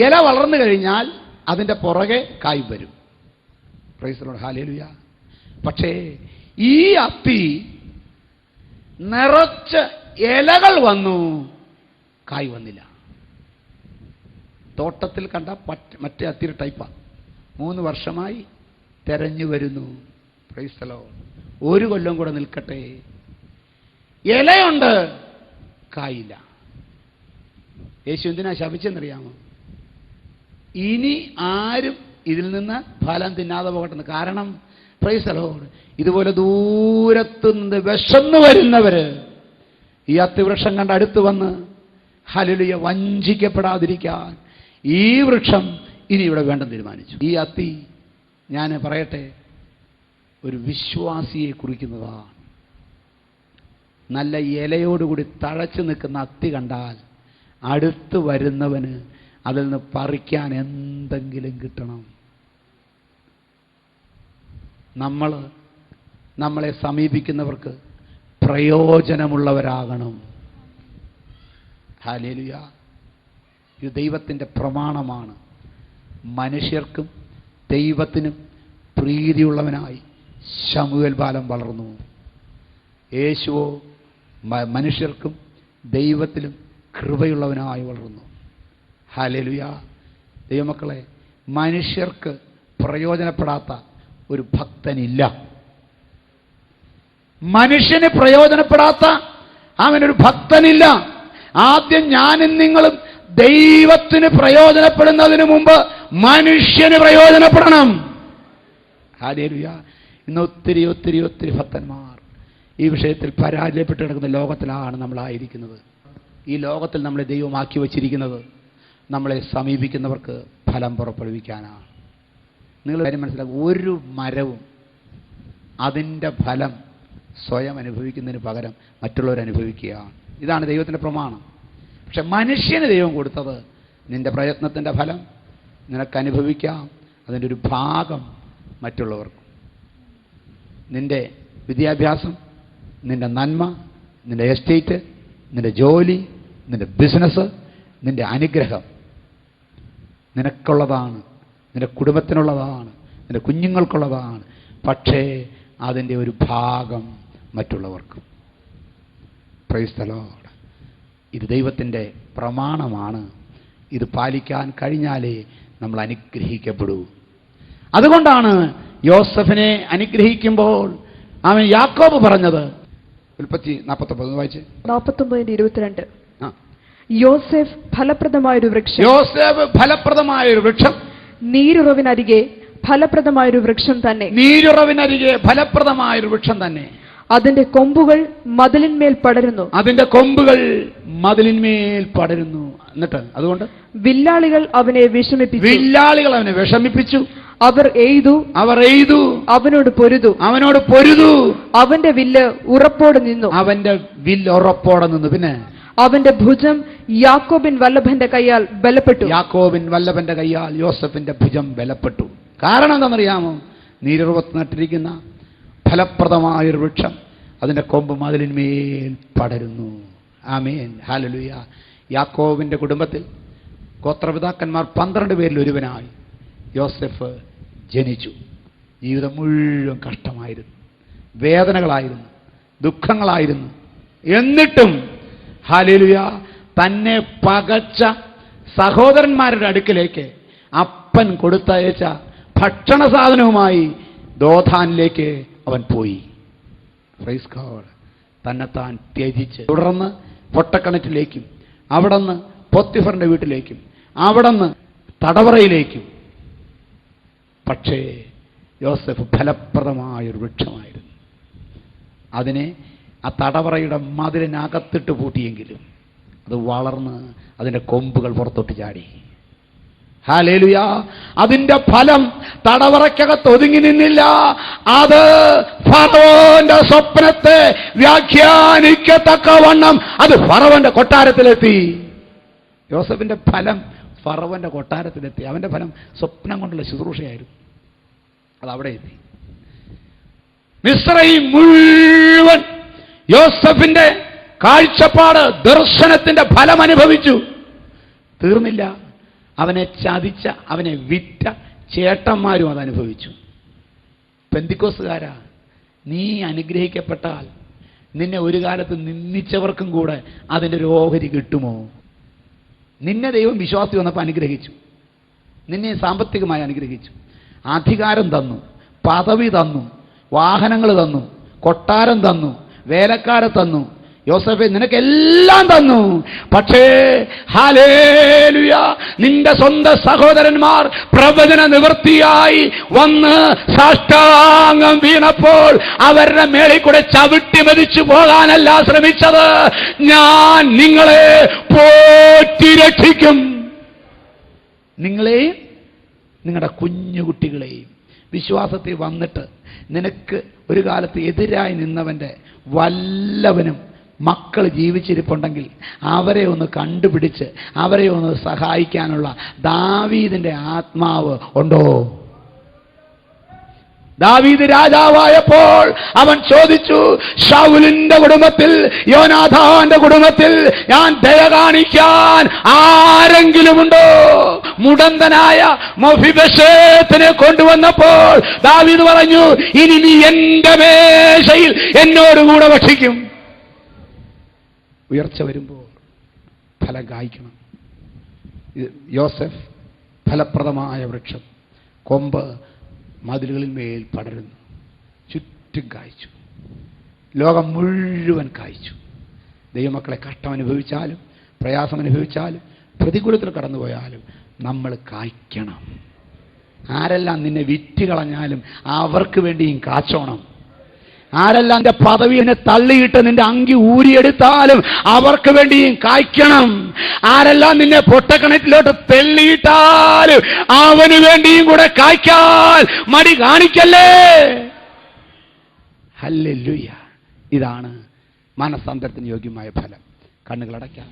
ഇല വളർന്നു കഴിഞ്ഞാൽ അതിൻ്റെ പുറകെ കായ് വരും. Price the Lord, hallelujah. പക്ഷേ ഈ അത്തി നിറച്ച് ഇലകൾ വന്നു, കായ് വന്നില്ല. തോട്ടത്തിൽ കണ്ട മറ്റേ അത്തിയുടെ ടൈപ്പാണ്. 3 വർഷമായി തെരഞ്ഞു വരുന്നു. Price the Lord. 1 കൊല്ലം കൂടെ നിൽക്കട്ടെ. ഇലയുണ്ട്, കായില്ല. യേശു എന്തിനാ ശപിച്ചെന്നറിയാമോ? ഇനി ആരും ഇതിൽ നിന്ന് ഫലം തിന്നാതെ പോകട്ടെന്ന്. കാരണം പ്രൈസ് ദി ലോർഡ്, ഇതുപോലെ ദൂരത്തു നിന്ന് വിശന്നു വരുന്നവര് ഈ അത്തിവൃക്ഷം കണ്ട് അടുത്ത് വന്ന് ഹല്ലേലൂയ വഞ്ചിക്കപ്പെടാതിരിക്കാൻ ഈ വൃക്ഷം ഇനി ഇവിടെ വേണ്ടെന്ന് തീരുമാനിച്ചു. ഈ അത്തി, ഞാൻ പറയട്ടെ, ഒരു വിശ്വാസിയെ കുറിക്കുന്നതാണ്. നല്ല ഇലയോടുകൂടി തഴച്ചു നിൽക്കുന്ന അത്തി കണ്ടാൽ അടുത്ത് വരുന്നവന് അതിൽ നിന്ന് പറിക്കാൻ എന്തെങ്കിലും കിട്ടണം. നമ്മളെ സമീപിക്കുന്നവർക്ക് പ്രയോജനമുള്ളവരാകണം. ഹല്ലേലൂയ. ഇത് ദൈവത്തിൻ്റെ പ്രമാണമാണ്. മനുഷ്യർക്കും ദൈവത്തിനും പ്രീതിയുള്ളവനായി ശമൂവേൽ ബാലൻ വളർന്നു. യേശുവോ മനുഷ്യർക്കും ദൈവത്തിലും കൃപയുള്ളവനായി വളർന്നു. ഹല്ലേലൂയ. ദൈവമക്കളെ, മനുഷ്യർക്ക് പ്രയോജനപ്പെടാത്ത ഒരു ഭക്തനില്ല. മനുഷ്യന് പ്രയോജനപ്പെടാത്ത അവനൊരു ഭക്തനില്ല. ആദ്യം ഞാനും നിങ്ങളും ദൈവത്തിന് പ്രയോജനപ്പെടുന്നതിന് മുമ്പ് മനുഷ്യന് പ്രയോജനപ്പെടണം. ഹല്ലേലൂയ. ഇന്ന് ഒത്തിരി ഒത്തിരി ഒത്തിരി ഭക്തന്മാർ ഈ വിഷയത്തിൽ പരാജയപ്പെട്ട് കിടക്കുന്ന ലോകത്തിലാണ് നമ്മളായിരിക്കുന്നത്. ഈ ലോകത്തിൽ നമ്മളെ ദൈവമാക്കി വച്ചിരിക്കുന്നത് നമ്മളെ സമീപിക്കുന്നവർക്ക് ഫലം പുറപ്പെടുവിക്കാനാണ്. നിങ്ങൾ കാര്യം മനസ്സിലാക്കുക, ഒരു മരവും അതിൻ്റെ ഫലം സ്വയം അനുഭവിക്കുന്നതിന് പകരം മറ്റുള്ളവർ അനുഭവിക്കുകയാണ്. ഇതാണ് ദൈവത്തിൻ്റെ പ്രമാണം. പക്ഷെ മനുഷ്യന് ദൈവം കൊടുത്തത് നിൻ്റെ പ്രയത്നത്തിൻ്റെ ഫലം നിനക്ക് അനുഭവിക്കാം, അതിൻ്റെ ഒരു ഭാഗം മറ്റുള്ളവർക്കും. നിൻ്റെ വിദ്യാഭ്യാസം, നിൻ്റെ നന്മ, നിൻ്റെ എസ്റ്റേറ്റ്, നിൻ്റെ ജോലി, നിൻ്റെ ബിസിനസ്, നിൻ്റെ അനുഗ്രഹം നിനക്കുള്ളതാണ്, നിൻ്റെ കുടുംബത്തിനുള്ളതാണ്, നിൻ്റെ കുഞ്ഞുങ്ങൾക്കുള്ളതാണ്. പക്ഷേ അതിൻ്റെ ഒരു ഭാഗം മറ്റുള്ളവർക്കും. Price the Lord. ഇത് ദൈവത്തിൻ്റെ പ്രമാണമാണ്. ഇത് പാലിക്കാൻ കഴിഞ്ഞാലേ നമ്മൾ അനുഗ്രഹിക്കപ്പെടൂ. അതുകൊണ്ടാണ് യോസഫിനെ അനുഗ്രഹിക്കുമ്പോൾ അവൻ യാക്കോബ് പറഞ്ഞത്, ഉൽപ്പത്തി 49 വായിച്ച്. 49:22. യോസേഫ് ഫലപ്രദമായൊരു വൃക്ഷം. യോസേഫ് ഫലപ്രദമായൊരു വൃക്ഷം. നീരുറവിനരികെ ഫലപ്രദമായൊരു വൃക്ഷം തന്നെ. നീരുറവിനരികെ ഫലപ്രദമായൊരു വൃക്ഷം തന്നെ. അതിന്റെ കൊമ്പുകൾ മതിലിന്മേൽ പടരുന്നു. അതിന്റെ കൊമ്പുകൾ മതിലിന്മേൽ പടരുന്നു. എന്നിട്ട് അതുകൊണ്ട് വില്ലാളികൾ അവനെ വിഷമിപ്പിച്ചു. അവർ എയ്തു അവനോട് പൊരുതു അവന്റെ വില്ല് ഉറപ്പോടെ നിന്നു. പിന്നെ അവന്റെ ഭുജം യാക്കോബിൻ വല്ലഭന്റെ കയ്യാൽ ബലപ്പെട്ടു. യോസഫിന്റെ ഭുജം ബലപ്പെട്ടു. കാരണം എന്താണെന്നറിയാമോ? നീരുറവത്ത് നട്ടിരിക്കുന്ന ഫലപ്രദമായൊരു വൃക്ഷം അതിന്റെ കൊമ്പ് മതിലിന്മേൽ പടരുന്നു. ആമേൻ, ഹല്ലേലൂയ. യാക്കോബിന്റെ കുടുംബത്തിൽ ഗോത്രപിതാക്കന്മാർ 12 പേരിൽ ഒരുവനായി യോസഫ് ജനിച്ചു. ജീവിതം മുഴുവൻ കഷ്ടമായിരുന്നു, വേദനകളായിരുന്നു, ദുഃഖങ്ങളായിരുന്നു. എന്നിട്ടും ഹല്ലേലൂയ, തന്നെ പകച്ച സഹോദരന്മാരുടെ അടുക്കിലേക്ക് അപ്പൻ കൊടുത്തയച്ച ഭക്ഷണ സാധനവുമായി ദോഥാനിലേക്ക് അവൻ പോയി. Praise God. തന്നെത്താൻ ത്യജിച്ച് തുടർന്ന് പൊട്ടക്കിണറ്റിലേക്കും അവിടുന്ന് പോത്തിഫറിന്റെ വീട്ടിലേക്കും അവിടുന്ന് തടവറയിലേക്കും. പക്ഷേ യോസഫ് ഫലപ്രദമായൊരു വൃക്ഷമായിരുന്നു. അതിനെ ആ തടവറയുടെ മതിലിനകത്തിട്ട് പൂട്ടിയെങ്കിലും അത് വളർന്ന് അതിൻ്റെ കൊമ്പുകൾ പുറത്തോട്ട് ചാടി. ഹല്ലേലൂയ. അതിന്റെ ഫലം തടവറയ്ക്കകത്ത് ഒതുങ്ങി നിന്നില്ല. അത് ഫറവോന്റെ സ്വപ്നത്തെ വ്യാഖ്യാനിക്കത്തക്കവണ്ണം അത് ഫറവോന്റെ കൊട്ടാരത്തിലെത്തി. യോസഫിന്റെ ഫലം ഫറവോന്റെ കൊട്ടാരത്തിലെത്തി. അവന്റെ ഫലം സ്വപ്നം കൊണ്ടുള്ള ശുശ്രൂഷയായിരുന്നു. അത് അവിടെ എത്തി. മിസ്രയീം മുഴുവൻ യോസഫിന്റെ കാഴ്ചപ്പാട്, ദർശനത്തിന്റെ ഫലം അനുഭവിച്ചു. തീർന്നില്ല. അവനെ ചതിച്ച, അവനെ വിറ്റ ചേട്ടന്മാരും അതനുഭവിച്ചു. പെന്തിക്കോസുകാരാ, നീ അനുഗ്രഹിക്കപ്പെട്ടാൽ നിന്നെ ഒരു കാലത്ത് നിന്ദിച്ചവർക്കും കൂടെ അതിൻ്റെ ഒരു ഓഹരി കിട്ടുമോ? നിന്നെ ദൈവം വിശ്വാസി വന്നപ്പോൾ അനുഗ്രഹിച്ചു, നിന്നെ സാമ്പത്തികമായി അനുഗ്രഹിച്ചു, അധികാരം തന്നു, പദവി തന്നു, വാഹനങ്ങൾ തന്നു, കൊട്ടാരം തന്നു, വേലക്കാരെ തന്നു. യോസഫേ, നിനക്കെല്ലാം തന്നു. പക്ഷേ ഹല്ലേലൂയ, നിന്റെ സ്വന്തം സഹോദരന്മാർ പ്രവചന നിവൃത്തിയായി വന്ന് സാഷ്ടാംഗം വീണപ്പോൾ അവരുടെ മേളിൽ കൂടെ ചവിട്ടി മതിച്ചു പോകാനല്ല ശ്രമിച്ചത്. ഞാൻ നിങ്ങളെ പോറ്റി രക്ഷിക്കും. നിങ്ങളെയും നിങ്ങളുടെ കുഞ്ഞുകുട്ടികളെയും വിശ്വാസത്തിൽ വന്നിട്ട് നിനക്ക് ഒരു കാലത്ത് എതിരായി നിന്നവന്റെ വല്ലവനും മക്കൾ ജീവിച്ചിരിപ്പുണ്ടെങ്കിൽ അവരെ ഒന്ന് കണ്ടുപിടിച്ച് അവരെ ഒന്ന് സഹായിക്കാനുള്ള ദാവീദിന്റെ ആത്മാവ് ഉണ്ടോ? ദാവീദ് രാജാവായപ്പോൾ അവൻ ചോദിച്ചു, ശൗലിന്റെ കുടുംബത്തിൽ, യോനാഥാന്റെ കുടുംബത്തിൽ ഞാൻ ദയ കാണിക്കാൻ ആരെങ്കിലുമുണ്ടോ? മുടന്തനായ മെഫീബോശേത്തിനെ കൊണ്ടുവന്നപ്പോൾ ദാവീദ് പറഞ്ഞു, ഇനി നീ എന്റെ മേശയിൽ എന്നോടുകൂടെ ഭക്ഷിക്കും. ഉയർച്ച വരുമ്പോൾ ഫലം കായ്ക്കണം. യോസഫ് ഫലപ്രദമായ വൃക്ഷം, കൊമ്പ് മതിലുകളിന്മേൽ പടരുന്നു. ചുറ്റും കായ്ച്ചു, ലോകം മുഴുവൻ കായ്ച്ചു. ദൈവമക്കളെ കഷ്ടം അനുഭവിച്ചാലും പ്രയാസം അനുഭവിച്ചാലും പ്രതികൂലത്തിൽ കടന്നുപോയാലും നമ്മൾ കായ്ക്കണം. ആരെല്ലാം നിന്നെ വിറ്റ് കളഞ്ഞാലും അവർക്ക് വേണ്ടിയും കാച്ചോണം. ആരെല്ലാം നിന്റെ പദവിയെ തള്ളിയിട്ട് നിന്റെ അങ്കി ഊരിയെടുത്താലും അവർക്ക് വേണ്ടിയും കായ്ക്കണം. ആരെല്ലാം നിന്നെ പൊട്ടക്കിണറ്റിലോട്ട് തെള്ളിയിട്ടാലും അവന് വേണ്ടിയും കൂടെ കായ്ക്കാൻ മടി കാണിക്കല്ലേ. ഹല്ലേലൂയ. ഇതാണ് മാനസാന്തരത്തിന് യോഗ്യമായ ഫലം. കണ്ണുകളടയ്ക്കാം.